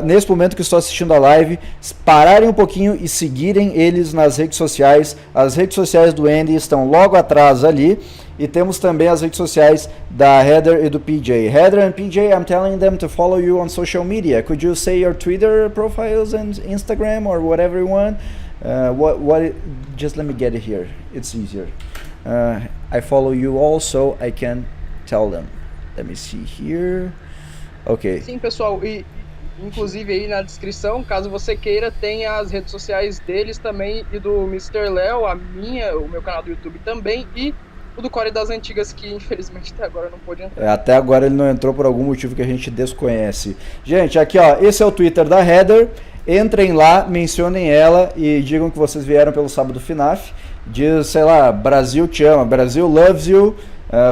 nesse momento que estou assistindo a live, pararem um pouquinho e seguirem eles nas redes sociais. As redes sociais do Andy estão logo atrás ali. E temos também as redes sociais da Heather e do PJ. Heather and PJ, I'm telling them to follow you on social media. Could you say your Twitter profiles and Instagram or whatever you want? Just let me get it here. It's easier. I follow you also. I can tell them. Let me see here. Ok. Sim, pessoal. E inclusive aí na descrição, caso você queira, tem as redes sociais deles também e do Mr. Léo, o meu canal do YouTube também, e o do Core das Antigas, que infelizmente até agora não pôde entrar. Até agora ele não entrou por algum motivo que a gente desconhece. Gente, aqui ó, esse é o Twitter da Heather. Entrem lá, mencionem ela e digam que vocês vieram pelo Sábado FNaF. Diz, sei lá, Brasil te ama, Brasil loves you.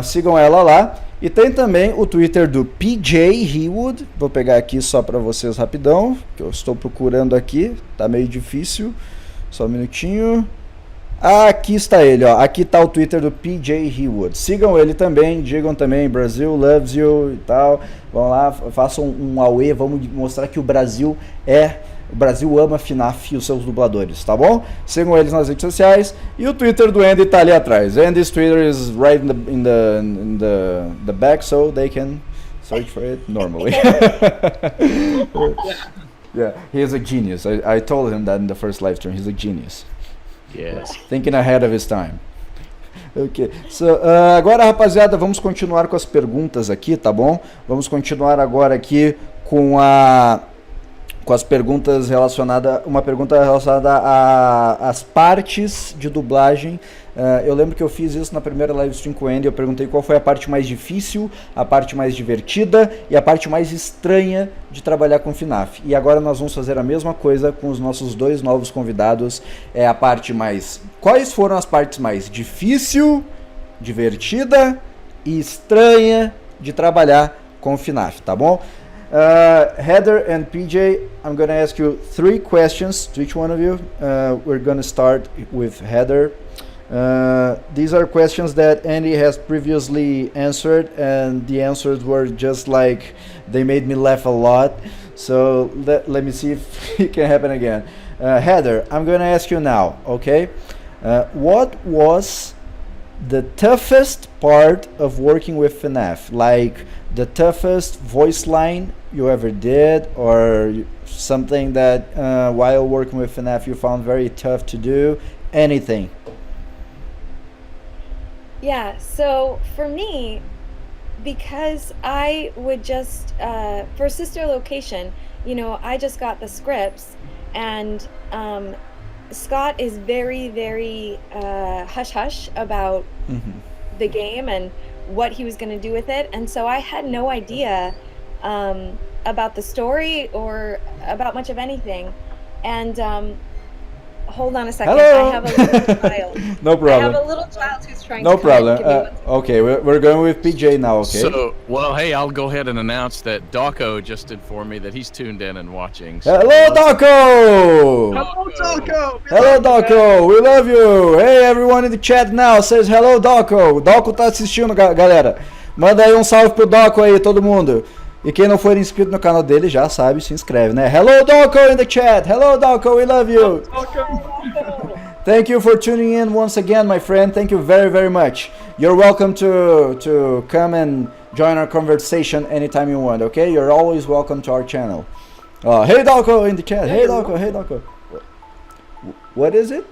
Sigam ela lá. E tem também o Twitter do PJ Hewood. Vou pegar aqui só para vocês rapidão, que eu estou procurando aqui. Tá meio difícil. Só um minutinho. Aqui está ele, ó. Aqui está o Twitter do PJ Hewood. Sigam ele também, digam também Brasil loves you e tal. Vão lá, façam um auê, vamos mostrar que o Brasil ama FNaF e os seus dubladores, tá bom? Sigam eles nas redes sociais e o Twitter do Andy tá ali atrás. Andy's Twitter is right in the back, so they can search for it normally. Yeah, he is a genius. I told him that in the first live stream. He's a genius. Yes. Thinking ahead of his time. Ok. So, agora, rapaziada, vamos continuar com as perguntas aqui, tá bom? Vamos continuar agora aqui com as perguntas relacionadas. Uma pergunta relacionada às partes de dublagem. Eu lembro que eu fiz isso na primeira live stream com o Andy. Eu perguntei qual foi a parte mais difícil, a parte mais divertida e a parte mais estranha de trabalhar com FNaF. E agora nós vamos fazer a mesma coisa com os nossos 2 novos convidados. Quais foram as partes mais difícil, divertida e estranha de trabalhar com FNaF, tá bom? Heather and PJ, I'm going to ask you 3 questions to each one of you. We're going to start with Heather. These are questions that Andy has previously answered, and the answers were just like, they made me laugh a lot. So let me see if it can happen again. Heather, I'm going to ask you now, okay? What was the toughest part of working with FNaF? Like the toughest voice line you ever did, or something that while working with FNaF you found very tough to do? Anything. Yeah, so for me, because I would just, for Sister Location, you know, I just got the scripts and Scott is very, very hush-hush about the game and what he was going to do with it, and so I had no idea about the story or about much of anything. And hold on a second. Hello. I have a little child. No problem. I have a little child who's trying No to come in. problem. Give me 1 second. Okay, we're going with PJ now, okay? So, well, hey, I'll go ahead and announce that Dawko just informed me that he's tuned in and watching. So Hello, Dawko! Hello, Dawko! Hello, Dawko! We love you! Hey, everyone in the chat now says hello, Dawko! Dawko tá assistindo, galera. Manda aí um salve pro Dawko aí, todo mundo. E quem não for inscrito no canal dele já sabe, se inscreve, né? Hello, Dawko in the chat! Hello, Dawko, we love you! Thank you for tuning in once again, my friend. Thank you very, very much. You're welcome to come and join our conversation anytime you want, okay? You're always welcome to our channel. Hey, Dawko in the chat. Hey, Dawko. Hey, Dawko. What is it?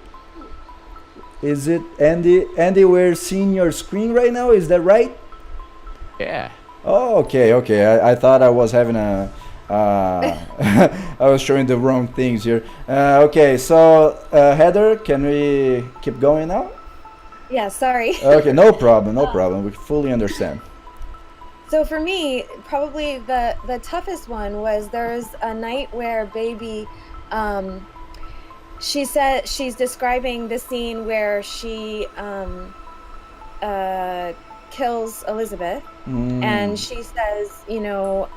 Is it Andy? Andy, we're seeing your screen right now. Is that right? Yeah. Oh, okay. I thought I was having a... I was showing the wrong things here. Okay, so Heather, can we keep going now? Yeah, sorry. Okay, no problem. We fully understand. So for me, probably the toughest one was there's a night where baby, she said she's describing the scene where she kills Elizabeth, and she says, you know,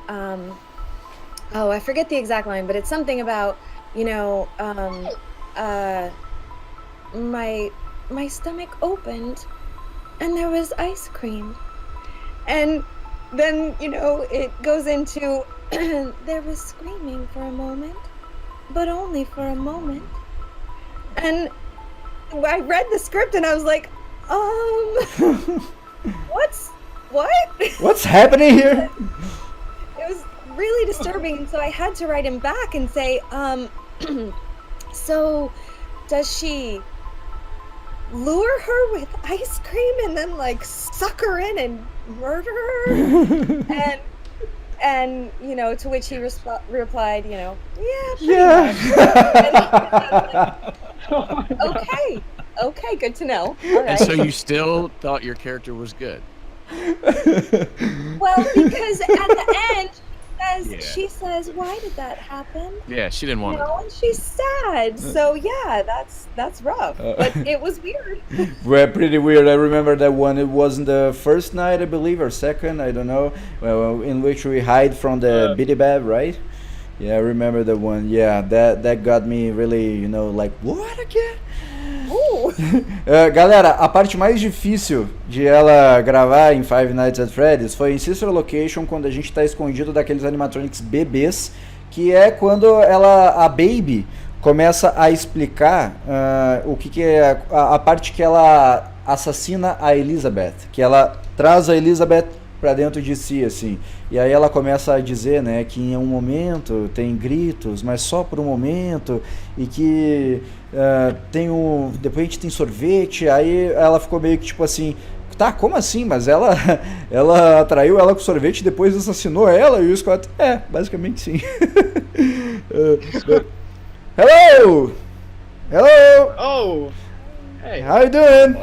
oh, I forget the exact line, but it's something about, you know, my stomach opened and there was ice cream. And then, you know, it goes into, there was screaming for a moment, but only for a moment. And I read the script and I was like, What's happening here? It was really disturbing, and so I had to write him back and say, so does she lure her with ice cream and then like suck her in and murder her? and you know, to which he replied, you know, yeah. Like, okay, good to know. All right. And so you still thought your character was good? Well, because at the end she says, why did that happen? Yeah, she didn't want it. And she's sad. So yeah, that's rough. But it was weird. Well, pretty weird. I remember that one. It wasn't the first night, I believe, or second, I don't know, in which we hide from the Biddy Bab, right? Yeah, I remember that one. Yeah, that got me really, you know, like, what again? Galera, a parte mais difícil de ela gravar em Five Nights at Freddy's foi em Sister Location, quando a gente tá escondido daqueles animatronics bebês, que é quando a Baby começa a explicar o que é a parte que ela assassina a Elizabeth, que ela traz a Elizabeth pra dentro de si, assim. E aí ela começa a dizer, né, que em um momento tem gritos, mas só por um momento, e que depois a gente tem sorvete. Aí ela ficou meio que tipo assim, tá, como assim? Mas ela atraiu ela com sorvete e depois assassinou ela? E o Scott, basicamente sim. Hello! Oh! Hey. How you doing?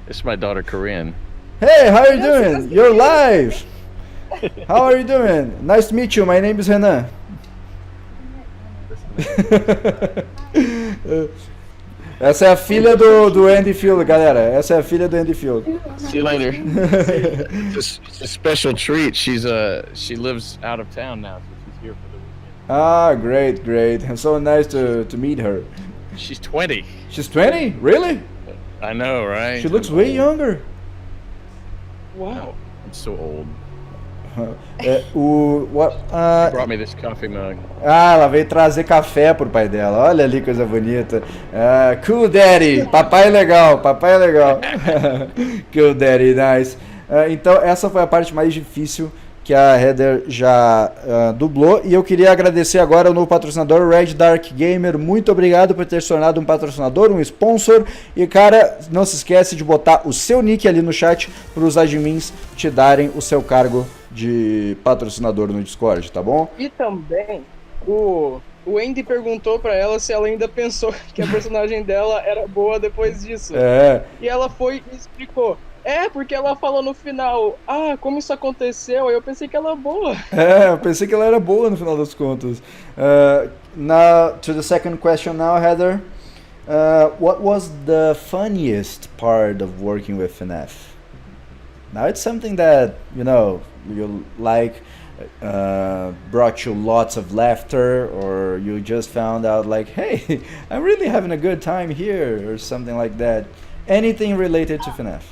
This is my daughter, Corinne. Hey, how are you doing? You're live! How are you doing? Nice to meet you, my name is Renan. Essa é a filha do Andy Field, galera. Essa é a filha do Andy Field. See you later. It's a special treat. She lives out of town now, so she's here for the weekend. Ah, great. So nice to meet her. She's 20. She's 20? Really? I know, right? She looks way younger. Wow. I'm so old. She brought me this coffee mug. Ah, ela veio trazer café pro pai dela. Olha ali, coisa bonita. Cool Daddy. Papai é legal. Cool Daddy, nice. Então, essa foi a parte mais difícil que a Heather já dublou. E eu queria agradecer agora ao novo patrocinador, Red Dark Gamer. Muito obrigado por ter se tornado um patrocinador, um sponsor. E, cara, não se esquece de botar o seu nick ali no chat para os admins te darem o seu cargo de patrocinador no Discord, tá bom? E também o o Andy perguntou pra ela se ela ainda pensou que a personagem dela era boa depois disso. E ela foi e explicou. Porque ela falou no final, como isso aconteceu? Aí eu pensei que ela é boa. Eu pensei que ela era boa no final das contas. Now, to the second question now, Heather. What was the funniest part of working with FNaF? Now it's something that, you like, brought you lots of laughter, or you just found out like, hey, I'm really having a good time here, or something like that. Anything related to FNaF.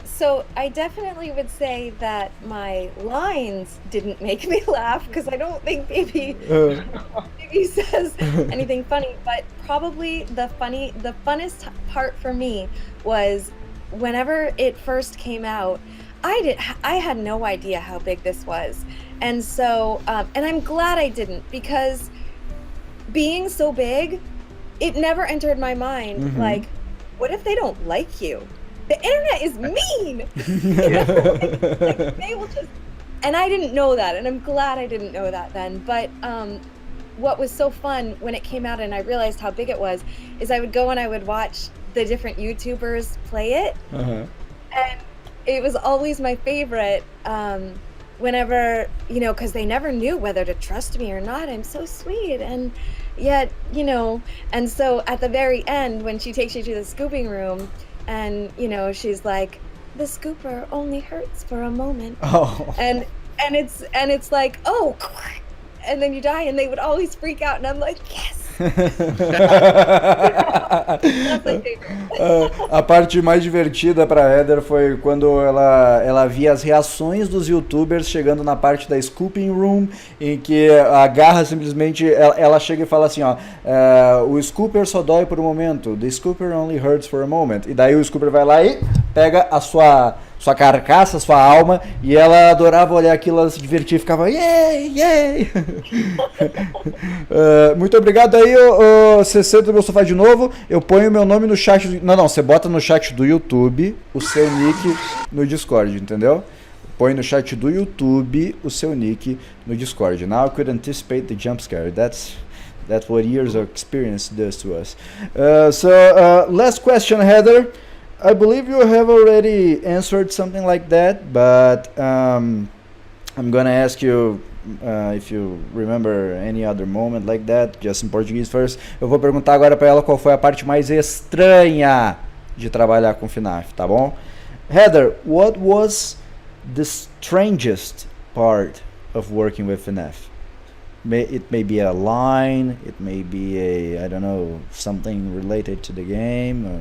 So I definitely would say that my lines didn't make me laugh, because I don't think Baby says anything funny, but probably the funnest part for me was whenever it first came out. I had no idea how big this was, and so and I'm glad I didn't, because being so big, it never entered my mind, like, what if they don't like you? The internet is mean. Like, they will just, and I didn't know that, and I'm glad I didn't know that then. But what was so fun when it came out and I realized how big it was, is I would go and I would watch the different YouTubers play it, and it was always my favorite. Whenever, because they never knew whether to trust me or not. I'm so sweet, and yet, and so at the very end, when she takes you to the scooping room, and she's like, the scooper only hurts for a moment. And it's like, oh, and then you die, and they would always freak out, and I'm like, yes. A parte mais divertida para Heather foi quando ela via as reações dos youtubers chegando na parte da scooping room, em que a garra simplesmente ela chega e fala assim, o scooper só dói por um momento, the scooper only hurts for a moment, e daí o scooper vai lá e pega a sua carcaça, sua alma, e ela adorava olhar aquilo, ela se divertia e ficava yay, yay. Muito obrigado aí, você senta no meu sofá de novo, eu ponho o meu nome no chat, você bota no chat do YouTube o seu nick no Discord, entendeu? Põe no chat do YouTube o seu nick no Discord. Now I could anticipate the jump scare, that's what years of experience does to us. Last question, Heather. I believe you have already answered something like that, but I'm gonna ask you if you remember any other moment like that, just in Portuguese first. Eu vou perguntar agora para ela qual foi a parte mais estranha de trabalhar com FNaF, tá bom? Heather, what was the strangest part of working with FNaF? It may be a line, it may be something related to the game, or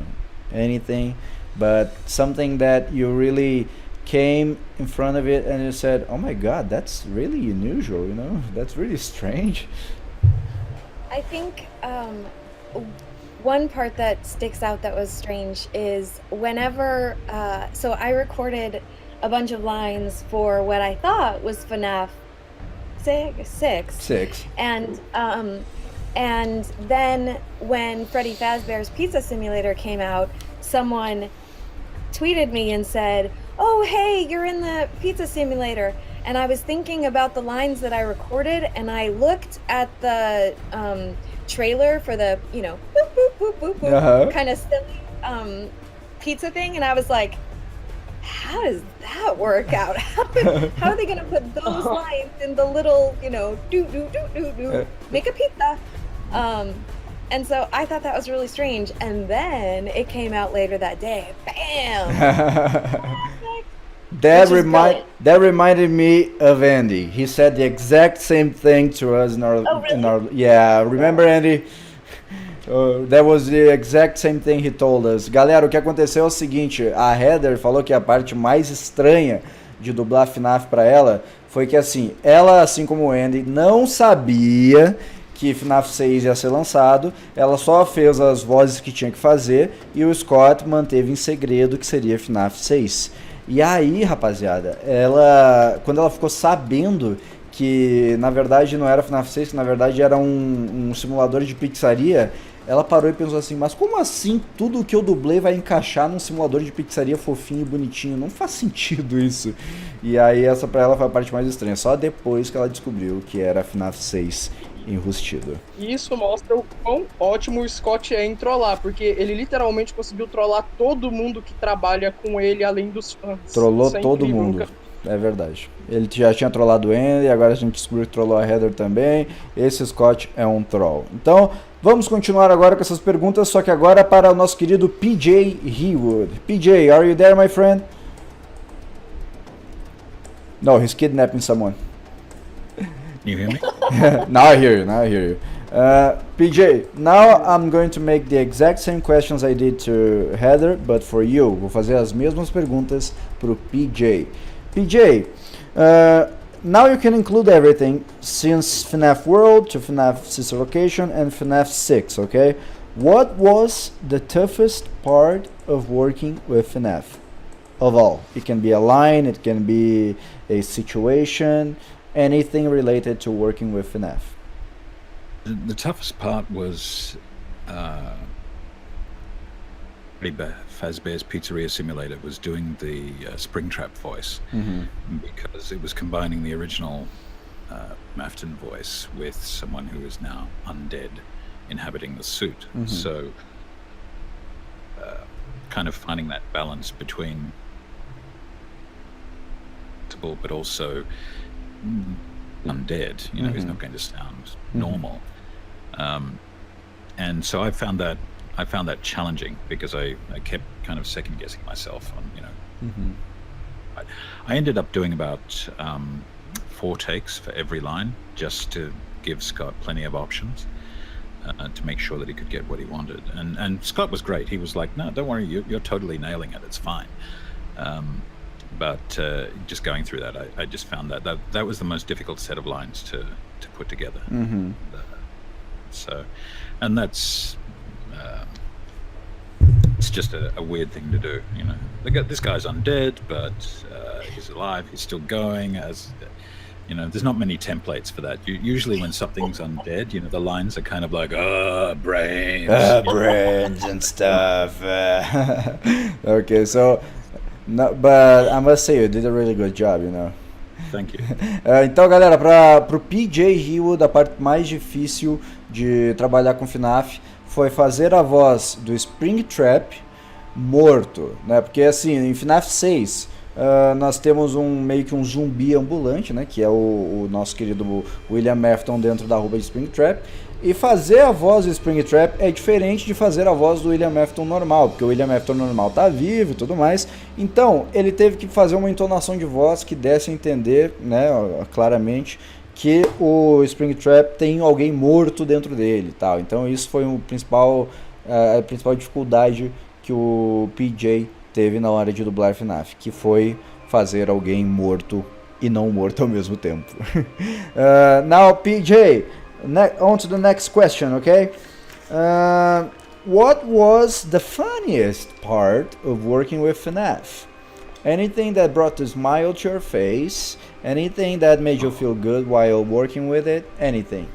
anything, but something that you really came in front of it and you said, oh my god, that's really unusual, that's really strange. I think one part that sticks out that was strange is whenever so I recorded a bunch of lines for what I thought was FNaF 6, and then when Freddy Fazbear's Pizza Simulator came out, someone tweeted me and said, oh, hey, you're in the Pizza Simulator. And I was thinking about the lines that I recorded, and I looked at the trailer for the, boop, boop, boop, boop, boop, kind of silly pizza thing, and I was like, how does that work out? How are they going to put those lines in the little, make a pizza? And so I thought that was really strange. And then it came out later that day. Bam! That reminded me of Andy. He said the exact same thing to us in our... Oh, really? Yeah, remember, Andy? That was the exact same thing he told us. Galera, o que aconteceu é o seguinte, a Heather falou que a parte mais estranha de dublar FNaF pra ela foi que, assim, ela, assim como o Andy, não sabia que FNaF 6 ia ser lançado, ela só fez as vozes que tinha que fazer e o Scott manteve em segredo que seria FNaF 6. E aí, rapaziada, quando ela ficou sabendo que na verdade não era FNaF 6, que na verdade era um simulador de pizzaria, ela parou e pensou assim, mas como assim tudo que eu dublei vai encaixar num simulador de pizzaria fofinho e bonitinho? Não faz sentido isso. E aí essa pra ela foi a parte mais estranha, só depois que ela descobriu que era FNAF 6 enrustido. E isso mostra o quão ótimo o Scott é em trollar, porque ele literalmente conseguiu trollar todo mundo que trabalha com ele, além dos fãs. Trollou todo mundo. É verdade. Ele já tinha trollado o Andy, agora a gente descobriu que trollou a Heather também. Esse Scott é um troll. Então, vamos continuar agora com essas perguntas, só que agora para o nosso querido PJ Hewood. PJ, are you there, my friend? No, he's kidnapping someone. You hear me? Now I hear you. PJ, now I'm going to make the exact same questions I did to Heather, but for you. Vou fazer as mesmas perguntas pro PJ. PJ, now you can include everything since FNAF World to FNAF Sister Location and FNAF 6, okay? What was the toughest part of working with FNAF? Of all. It can be a line, it can be a situation, anything related to working with FNAF. The toughest part was Fazbear's Pizzeria Simulator was doing the Springtrap voice, because it was combining the original Afton voice with someone who is now undead inhabiting the suit. So kind of finding that balance between but also undead, you know, he's not going to sound normal. And so I found that challenging, because I kept kind of second guessing myself on, you know. I ended up doing about 4 takes for every line, just to give Scott plenty of options, to make sure that he could get what he wanted. And Scott was great. He was like, no, don't worry, you're totally nailing it, it's fine. But just going through that, I just found that was the most difficult set of lines to put together. So, and that's it's just a weird thing to do, you know. This guy's undead, but he's alive. He's still going. As you know, there's not many templates for that. Usually, when something's undead, you know, the lines are kind of like, brains, brains and stuff. Okay, so. No, but I must say you did a really good job, you know. Thank you. Então, galera, pro PJ Hewood, a parte mais difícil de trabalhar com FNAF foi fazer a voz do Springtrap morto, né? Porque assim, em FNAF 6 nós temos meio que um zumbi ambulante, né? Que é o nosso querido William Afton dentro da roupa de Springtrap. E fazer a voz do Springtrap é diferente de fazer a voz do William Afton normal, porque o William Afton normal tá vivo e tudo mais. Então, ele teve que fazer uma entonação de voz que desse a entender, né, claramente, que o Springtrap tem alguém morto dentro dele e tal. Então, isso foi a principal dificuldade que o PJ teve na hora de dublar FNAF, que foi fazer alguém morto e não morto ao mesmo tempo. Now, PJ, on to the next question, okay? What was the funniest part of working with FNAF? Anything that brought a smile to your face? Anything that made you feel good while working with it? Anything.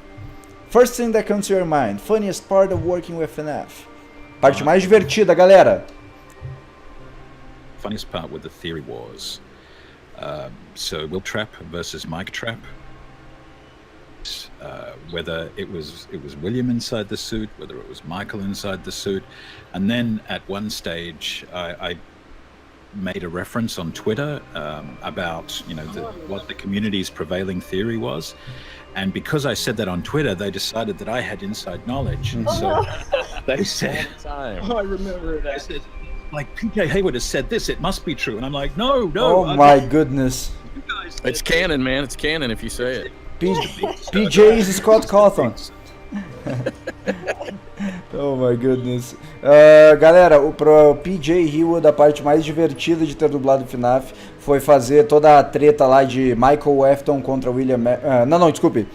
First thing that comes to your mind. Funniest part of working with FNAF. Parte mais divertida, galera. Funniest part with the theory wars. So Will Trap versus Mike Trap. Whether it was William inside the suit, whether it was Michael inside the suit, and then at one stage I made a reference on Twitter about, you know, what the community's prevailing theory was, and because I said that on Twitter, they decided that I had inside knowledge, and so they said, Oh, I remember that. They said, like, PJ Hayward has said this, it must be true, and I'm like, no. Oh my goodness! It's canon, man. It's canon if you say it. PJ is Scott Cawthon. Oh my goodness. Galera, pro PJ Hewood, a parte mais divertida de ter dublado FNAF foi fazer toda a treta lá de Michael Afton contra William... Desculpe.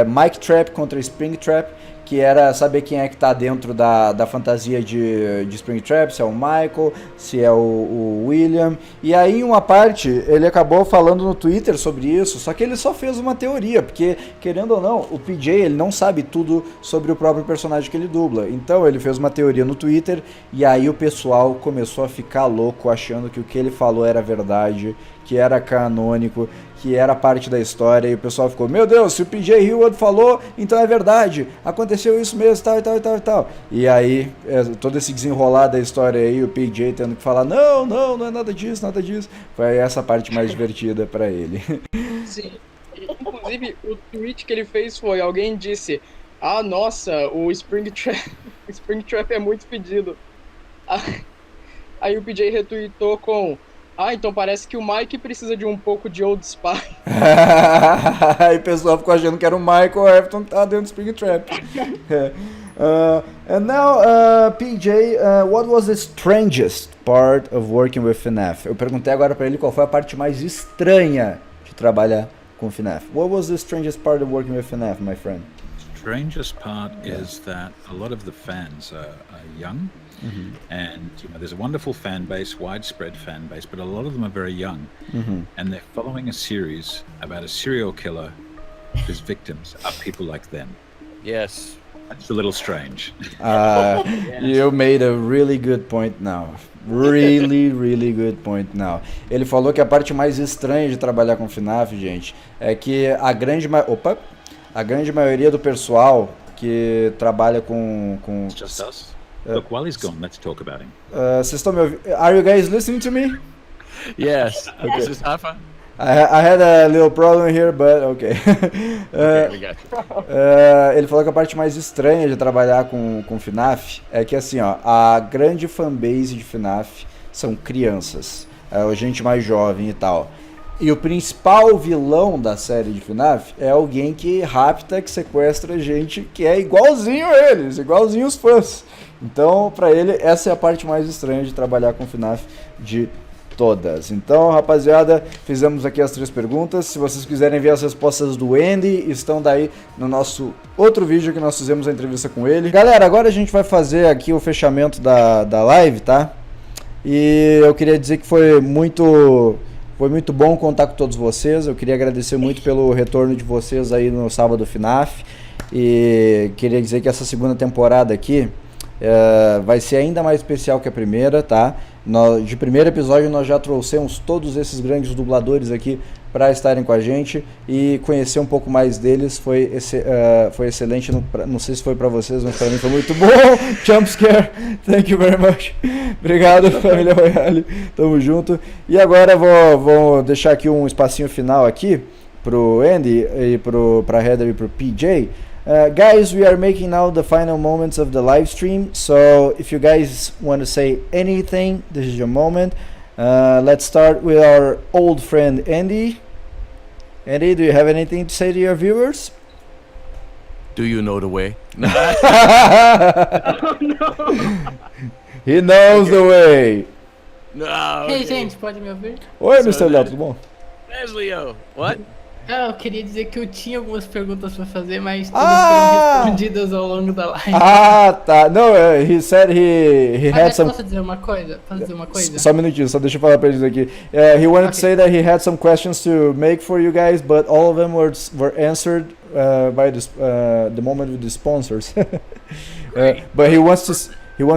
Mike Trap contra Springtrap, que era saber quem é que tá dentro da fantasia de Springtrap, se é o Michael, se é o William. E aí, em uma parte, ele acabou falando no Twitter sobre isso, só que ele só fez uma teoria, porque, querendo ou não, o PJ ele não sabe tudo sobre o próprio personagem que ele dubla. Então, ele fez uma teoria no Twitter, e aí o pessoal começou a ficar louco, achando que o que ele falou era verdade, que era canônico, que era parte da história, e o pessoal ficou, meu Deus, se o PJ Reupload falou, então é verdade, aconteceu isso mesmo, tal, e tal, e tal, e tal. E aí, todo esse desenrolar da história aí, o PJ tendo que falar, não é nada disso, nada disso. Foi essa parte mais divertida pra ele. Sim, inclusive o tweet que ele fez foi, alguém disse, nossa, o Springtrap é muito pedido. Aí o PJ retweetou com, então parece que o Mike precisa de um pouco de Old Spy. Aí o pessoal ficou achando que era o Michael Afton que tava dentro do Springtrap. And now, PJ, what was the strangest part of working with FNaF? Eu perguntei agora pra ele qual foi a parte mais estranha de trabalhar com FNaF. What was the strangest part of working with FNaF, my friend? Strangest part is that a lot of the fans are young. And there's a wonderful fan base, widespread fan base, but a lot of them are very young, and they're following a series about a serial killer whose victims are people like them. Yes. That's a little strange. You made a really good point now. Really good point now. Ele falou que a parte mais estranha de trabalhar com FNaF, gente, é que a grande maioria do pessoal que trabalha com It's just us. Look, while he's gone, let's talk about him. Vocês estão me ouvindo? Are you guys listening to me? Yes. Okay. Is this Rafa? I had a little problem here, but okay. Okay, we got you. Ele falou que a parte mais estranha de trabalhar com FNaF é que, assim, ó, a grande fanbase de FNaF são crianças, gente mais jovem e tal. E o principal vilão da série de FNaF é alguém que rapta, que sequestra gente que é igualzinho a eles, igualzinho os fãs. Então, pra ele, essa é a parte mais estranha de trabalhar com FNaF de todas. Então, rapaziada, fizemos aqui as 3 perguntas. Se vocês quiserem ver as respostas do Andy, estão daí no nosso outro vídeo que nós fizemos a entrevista com ele. Galera, agora a gente vai fazer aqui o fechamento da live, tá? E eu queria dizer que foi muito bom contar com todos vocês. Eu queria agradecer muito pelo retorno de vocês aí no sábado FNaF. E queria dizer que essa segunda temporada aqui vai ser ainda mais especial que a primeira, tá? De primeiro episódio nós já trouxemos todos esses grandes dubladores aqui para estarem com a gente e conhecer um pouco mais deles. Foi excelente, não sei se foi para vocês, mas para mim foi muito bom. Jumpscare, thank you very much. Obrigado, família Royale, tamo junto. E agora vou deixar aqui um espacinho final aqui pro Andy e pra Heather e pro PJ. Guys, we are making now the final moments of the live stream, so if you guys want to say anything, this is your moment. Let's start with our old friend Andy. Andy, do you have anything to say to your viewers? Do you know the way? Oh, no. He knows the way. No. Ei, gente, pode me ouvir? Oi, Mr. Léo, tudo bom? There's Leo. What? Eu queria dizer que eu tinha algumas perguntas pra fazer, mas todas foram respondidas ao longo da live. Tá. No, he said he had some... Posso dizer uma coisa? Só um minutinho, só deixa eu falar pra eles aqui. He wanted to say that he had some questions to make for you guys, but all of them were answered by the moment with the sponsors. But he wants to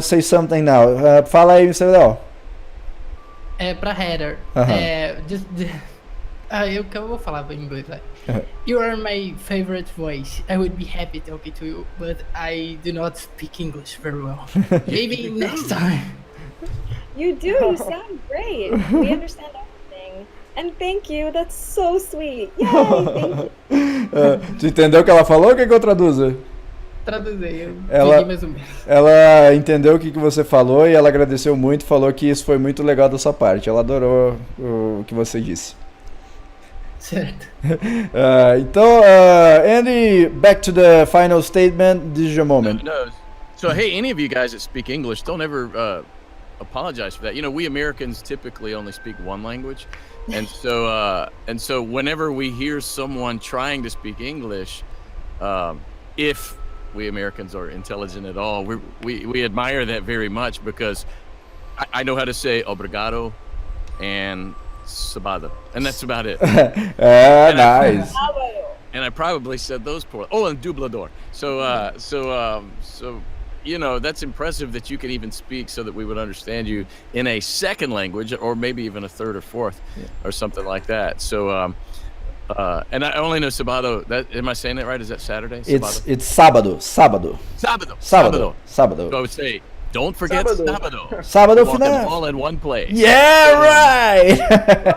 say something now. Fala aí, Mr. Léo. Pra Heather. Eu vou falar em inglês, vai. You are my favorite voice. I would be happy talking to you, but I do not speak English very well. Maybe next time. You do. You sound great. We understand everything. And thank you. That's so sweet. Yay, thank you. Tu entendeu o que ela falou ou quer que eu traduza? Traduzei, mais ou menos. Ela entendeu o que você falou e ela agradeceu muito, falou que isso foi muito legal da sua parte. Ela adorou o que você disse. Certo. Então, Andy, back to the final statement. This is your moment. No. So, hey, any of you guys that speak English, don't ever apologize for that. You know, we Americans typically only speak one language, and so whenever we hear someone trying to speak English, if we Americans are intelligent at all. We admire that very much because I know how to say obrigado and sabado, and that's about it. Nice. And I probably said those poorly. Oh, and dublador. So you know, that's impressive that you can even speak so that we would understand you in a second language, or maybe even a third or fourth, or something like that. So, and I only know sabado. That, am I saying that right? Is that Saturday? Sabado? It's sábado. Sábado. Sábado. Sábado. Sábado. So I would say, don't forget sábado. Sábado Walk them FNaF. all in one place. Yeah, right.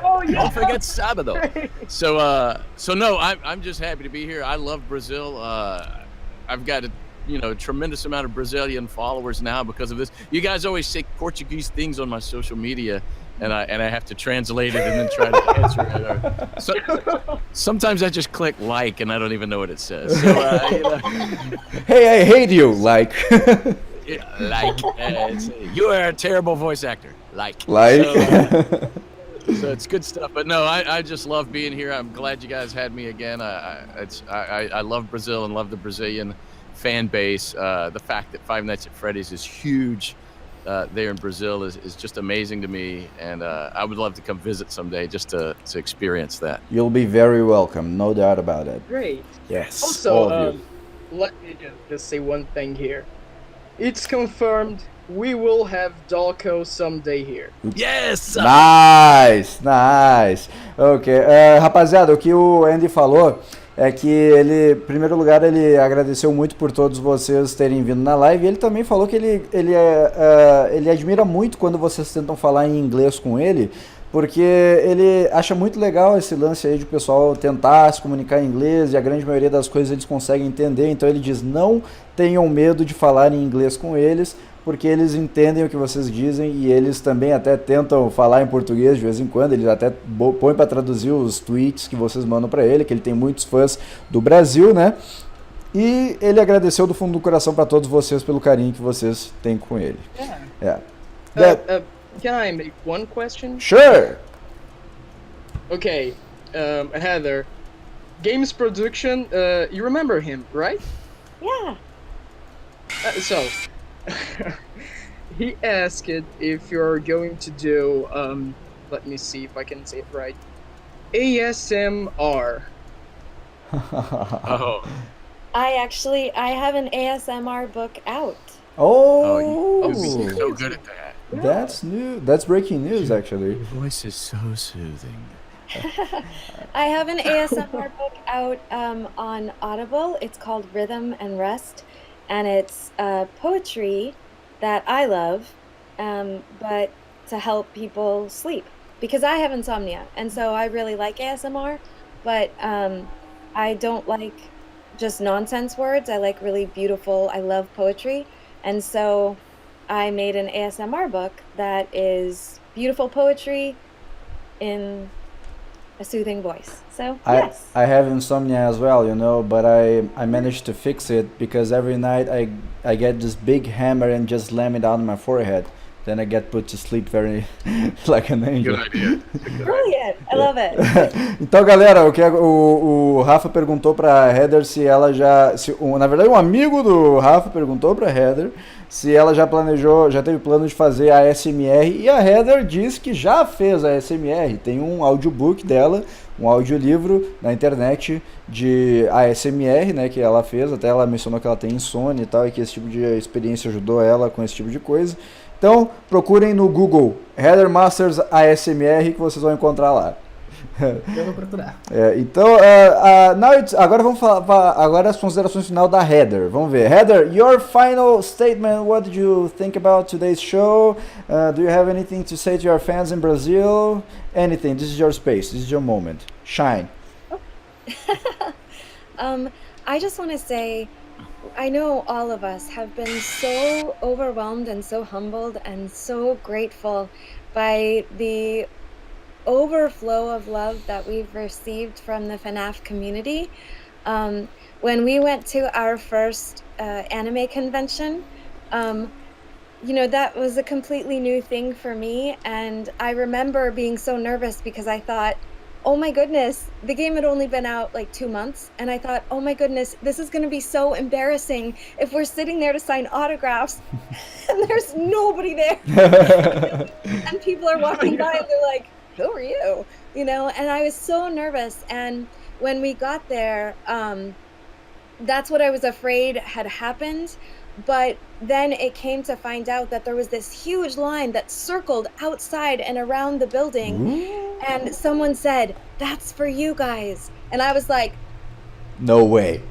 Oh yeah. Don't forget sábado. So no, I'm just happy to be here. I love Brazil. I've got a tremendous amount of Brazilian followers now because of this. You guys always say Portuguese things on my social media, and I have to translate it and then try to answer it. So, sometimes I just click like and I don't even know what it says. So, Hey, I hate you. Like. You are a terrible voice actor. Like. So it's good stuff. But no, I just love being here. I'm glad you guys had me again. I love Brazil and love the Brazilian fan base. The fact that Five Nights at Freddy's is huge there in Brazil is just amazing to me, and I would love to come visit someday just to experience that. You'll be very welcome, no doubt about it. Great. Yes. Also, all of you. let me just say one thing here. It's confirmed we will have Dalco someday here. Yes! Nice. Ok. Rapaziada, o que o Andy falou é que ele, em primeiro lugar, ele agradeceu muito por todos vocês terem vindo na live. E ele também falou que ele admira muito quando vocês tentam falar em inglês com ele, porque ele acha muito legal esse lance aí de o pessoal tentar se comunicar em inglês, e a grande maioria das coisas eles conseguem entender. Então ele diz, não tenham medo de falar em inglês com eles, porque eles entendem o que vocês dizem, e eles também até tentam falar em português de vez em quando. Eles até põem para traduzir os tweets que vocês mandam para ele, que ele tem muitos fãs do Brasil, né? E ele agradeceu do fundo do coração para todos vocês pelo carinho que vocês têm com ele. Can I make one question? Sure. Okay, Heather, Games Production, you remember him, right? Yeah. So, he asked if you're going to do, let me see if I can say it right, ASMR. Oh. I have an ASMR book out. Oh, you're so good at that. That's new. That's breaking news, actually. Your voice is so soothing. I have an ASMR book out on Audible. It's called Rhythm and Rest, and it's poetry that I love, but to help people sleep, because I have insomnia, and so I really like ASMR, but I don't like just nonsense words. I like really beautiful, I love poetry, and so I made an ASMR book that is beautiful poetry in a soothing voice. So, yes. I have insomnia as well, but I managed to fix it, because every night I get this big hammer and just slam it on my forehead. Then I get put to sleep very like an angel. Good idea. Brilliant. I love it. Então, galera, o Rafa perguntou pra Heather se ela já... na verdade, um amigo do Rafa perguntou pra Heather se ela já teve plano de fazer a ASMR, e a Heather disse que já fez a ASMR. Tem um audiobook dela, um audiolivro na internet de ASMR, né, que ela fez. Até ela mencionou que ela tem insônia e tal, e que esse tipo de experiência ajudou ela com esse tipo de coisa. Então, procurem no Google Heather Masters ASMR, que vocês vão encontrar lá. Eu vou procurar. Então, agora vamos falar agora as considerações final da Heather. Vamos ver. Heather, your final statement. What did you think about today's show? Do you have anything to say to your fans in Brazil? Anything. This is your space. This is your moment. Shine. I just want to say, I know all of us have been so overwhelmed and so humbled and so grateful by the overflow of love that we've received from the FNaF community. When we went to our first anime convention, that was a completely new thing for me, and I remember being so nervous because I thought, oh my goodness, the game had only been out like 2 months, and I thought, oh my goodness, this is going to be so embarrassing if we're sitting there to sign autographs and there's nobody there. And people are walking by and they're like, who are you? You know, and I was so nervous. And when we got there, that's what I was afraid had happened. But then it came to find out that there was this huge line that circled outside and around the building. Ooh. And someone said, that's for you guys. And I was like, no way.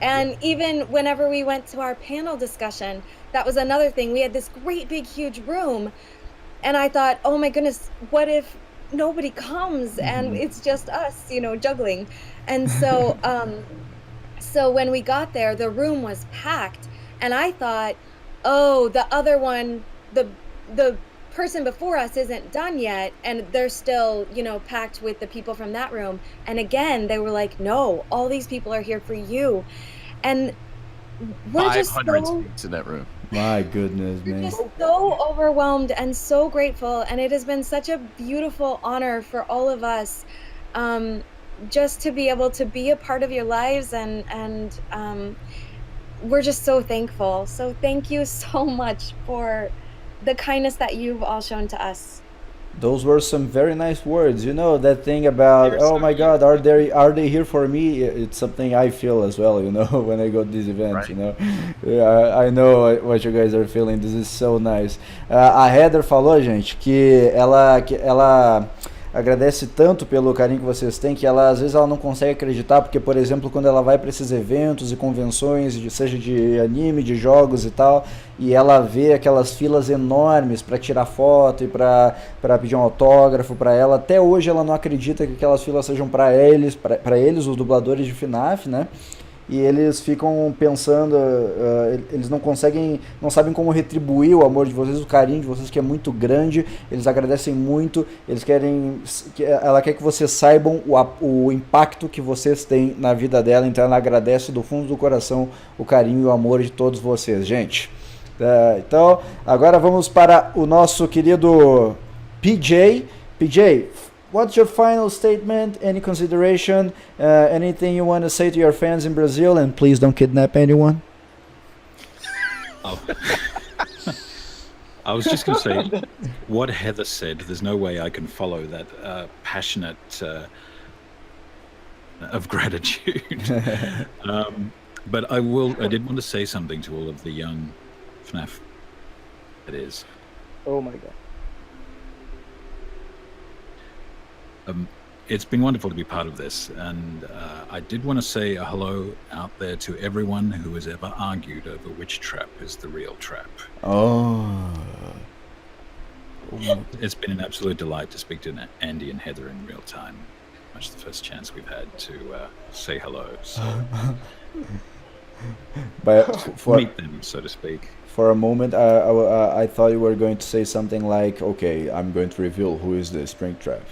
And even whenever we went to our panel discussion, that was another thing. We had this great big huge room. And I thought, oh my goodness, what if nobody comes and it's just us, you know, juggling. And so so when we got there, the room was packed, and I thought, oh, the other one, the person before us isn't done yet, and they're still, you know, packed with the people from that room. And again, they were like, no, all these people are here for you. And we're just 500 so, seats in that room. My goodness, we're man. just so overwhelmed and so grateful, and it has been such a beautiful honor for all of us, just to be able to be a part of your lives, and we're just so thankful. So thank you so much for the kindness that you've all shown to us. Those were some very nice words. You know, that thing about, oh my God, are they here for me? It's something I feel as well, you know, when I go to these events, Right. you know. Yeah, I know what you guys are feeling. This is so nice. A Heather falou, gente, que ela agradece tanto pelo carinho que vocês têm, que ela às vezes ela não consegue acreditar, porque, por exemplo, quando ela vai para esses eventos e convenções, seja de anime, de jogos e tal, e ela vê aquelas filas enormes para tirar foto e para pedir um autógrafo para ela, até hoje ela não acredita que aquelas filas sejam para eles, os dubladores de FNaF, né? E eles ficam pensando, eles não sabem como retribuir o amor de vocês, o carinho de vocês, que é muito grande. Eles agradecem muito, ela quer que vocês saibam o impacto que vocês têm na vida dela, então ela agradece do fundo do coração o carinho e o amor de todos vocês, gente. Então, agora vamos para o nosso querido PJ. PJ, what's your final statement? Any consideration? Anything you want to say to your fans in Brazil? And please don't kidnap anyone. Oh. I was just going to say what Heather said. There's no way I can follow that passionate of gratitude. But I did want to say something to all of the young FNaF. It is. Oh my god. It's been wonderful to be part of this, and I did want to say a hello out there to everyone who has ever argued over which trap is the real trap. Oh. It's been an absolute delight to speak to Andy and Heather in real time. Much the first chance we've had to say hello. So But meet them, so to speak. For a moment, I thought you were going to say something like, okay, I'm going to reveal who is the Springtrap.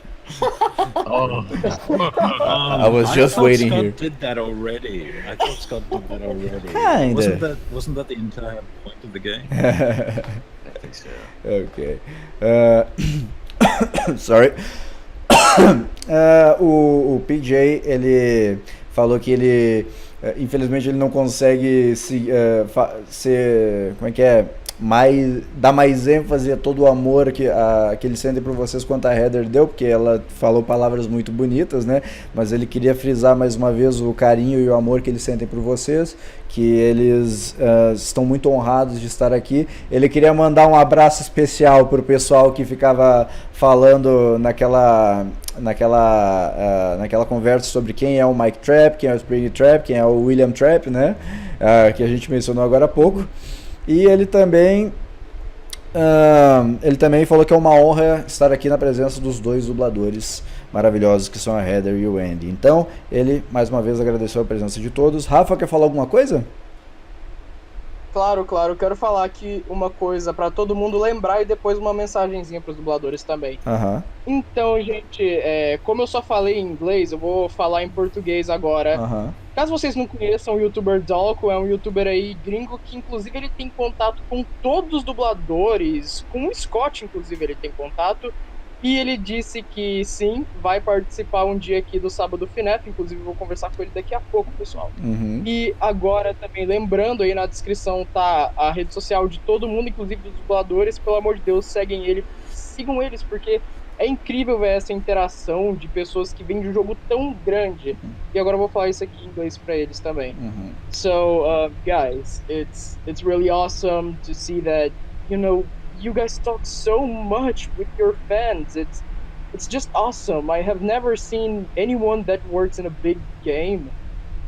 I was just waiting Scott here. Did that already. I thought Scott did that already. Kinda. Wasn't that the entire point of the game? I think so. Ok. Sorry. O PJ, ele falou que ele, infelizmente, ele não consegue ser, como é que é? Dar mais ênfase a todo o amor que eles sentem por vocês quanto a Heather deu, porque ela falou palavras muito bonitas, né? Mas ele queria frisar mais uma vez o carinho e o amor que eles sentem por vocês, que eles estão muito honrados de estar aqui. Ele queria mandar um abraço especial pro pessoal que ficava falando naquela conversa sobre quem é o Mike Trap, quem é o Spring Trap, quem é o William Trap, né? Que a gente mencionou agora há pouco. E ele também falou que é uma honra estar aqui na presença dos dois dubladores maravilhosos que são a Heather e o Andy. Então, ele mais uma vez agradeceu a presença de todos. Rafa, quer falar alguma coisa? Claro, eu quero falar aqui uma coisa pra todo mundo lembrar e depois uma mensagenzinha pros dubladores também. Então, gente, como eu só falei em inglês, eu vou falar em português agora. Caso vocês não conheçam, o youtuber Dalco é um youtuber aí gringo que inclusive ele tem contato com todos os dubladores, com o Scott inclusive ele tem contato, E ele disse que sim, vai participar um dia aqui do Sábado FNaF, inclusive vou conversar com ele daqui a pouco, pessoal. E agora também, lembrando aí na descrição tá a rede social de todo mundo, inclusive dos dubladores, pelo amor de Deus, sigam eles, porque é incrível ver essa interação de pessoas que vêm de um jogo tão grande. E agora eu vou falar isso aqui em inglês pra eles também. So, guys, it's really awesome to see that, you know, you guys talk so much with your fans. It's just awesome. I have never seen anyone that works in a big game,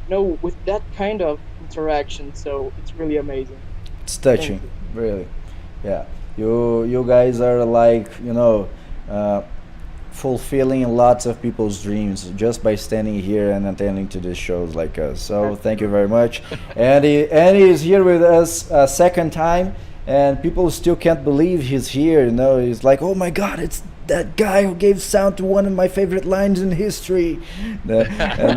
you know, with that kind of interaction. So it's really amazing. It's touching, really. Yeah, you guys are like, you know, fulfilling lots of people's dreams just by standing here and attending to these shows like us. So thank you very much. Andy is here with us a second time. And people still can't believe he's here, you know. He's like, oh my God, it's that guy who gave sound to one of my favorite lines in history. And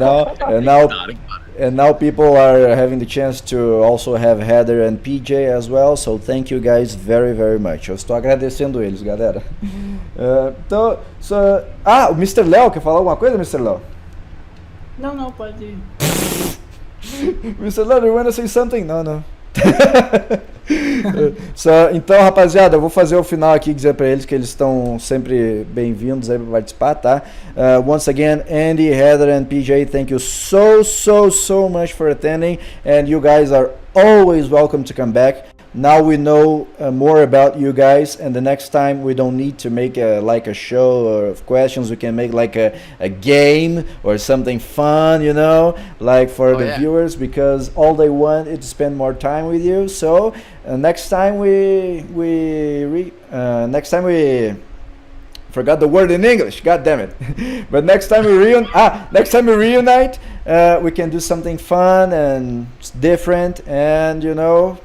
now people are having the chance to also have Heather and PJ as well. So thank you guys very, very much. Eu estou agradecendo eles, galera. O Mr. Léo, quer falar alguma coisa, Mr. Léo? Não, pode ir. Mr. Léo, you wanna say something? Não. Então, rapaziada, eu vou fazer o final aqui e dizer pra eles que eles estão sempre bem-vindos aí pra participar, tá? Once again, Andy, Heather and PJ, thank you so much for attending, and you guys are always welcome to come back. Now we know more about you guys, and the next time we don't need to make a show of questions. We can make like a game or something fun, you know, like for the viewers, because all they want is to spend more time with you. So next time we forgot the word in English, god damn it. But next time we reunite, we can do something fun and different, and you know,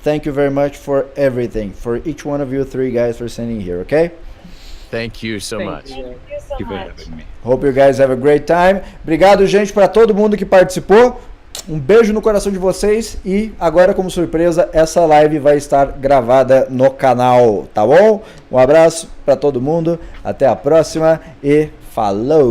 thank you very much for everything, for each one of you three guys for sitting here, okay? Thank you so much. Thank you so much. Hope you guys have a great time. Obrigado, gente, para todo mundo que participou. Um beijo no coração de vocês e agora, como surpresa, essa live vai estar gravada no canal, tá bom? Um abraço para todo mundo, até a próxima e falou!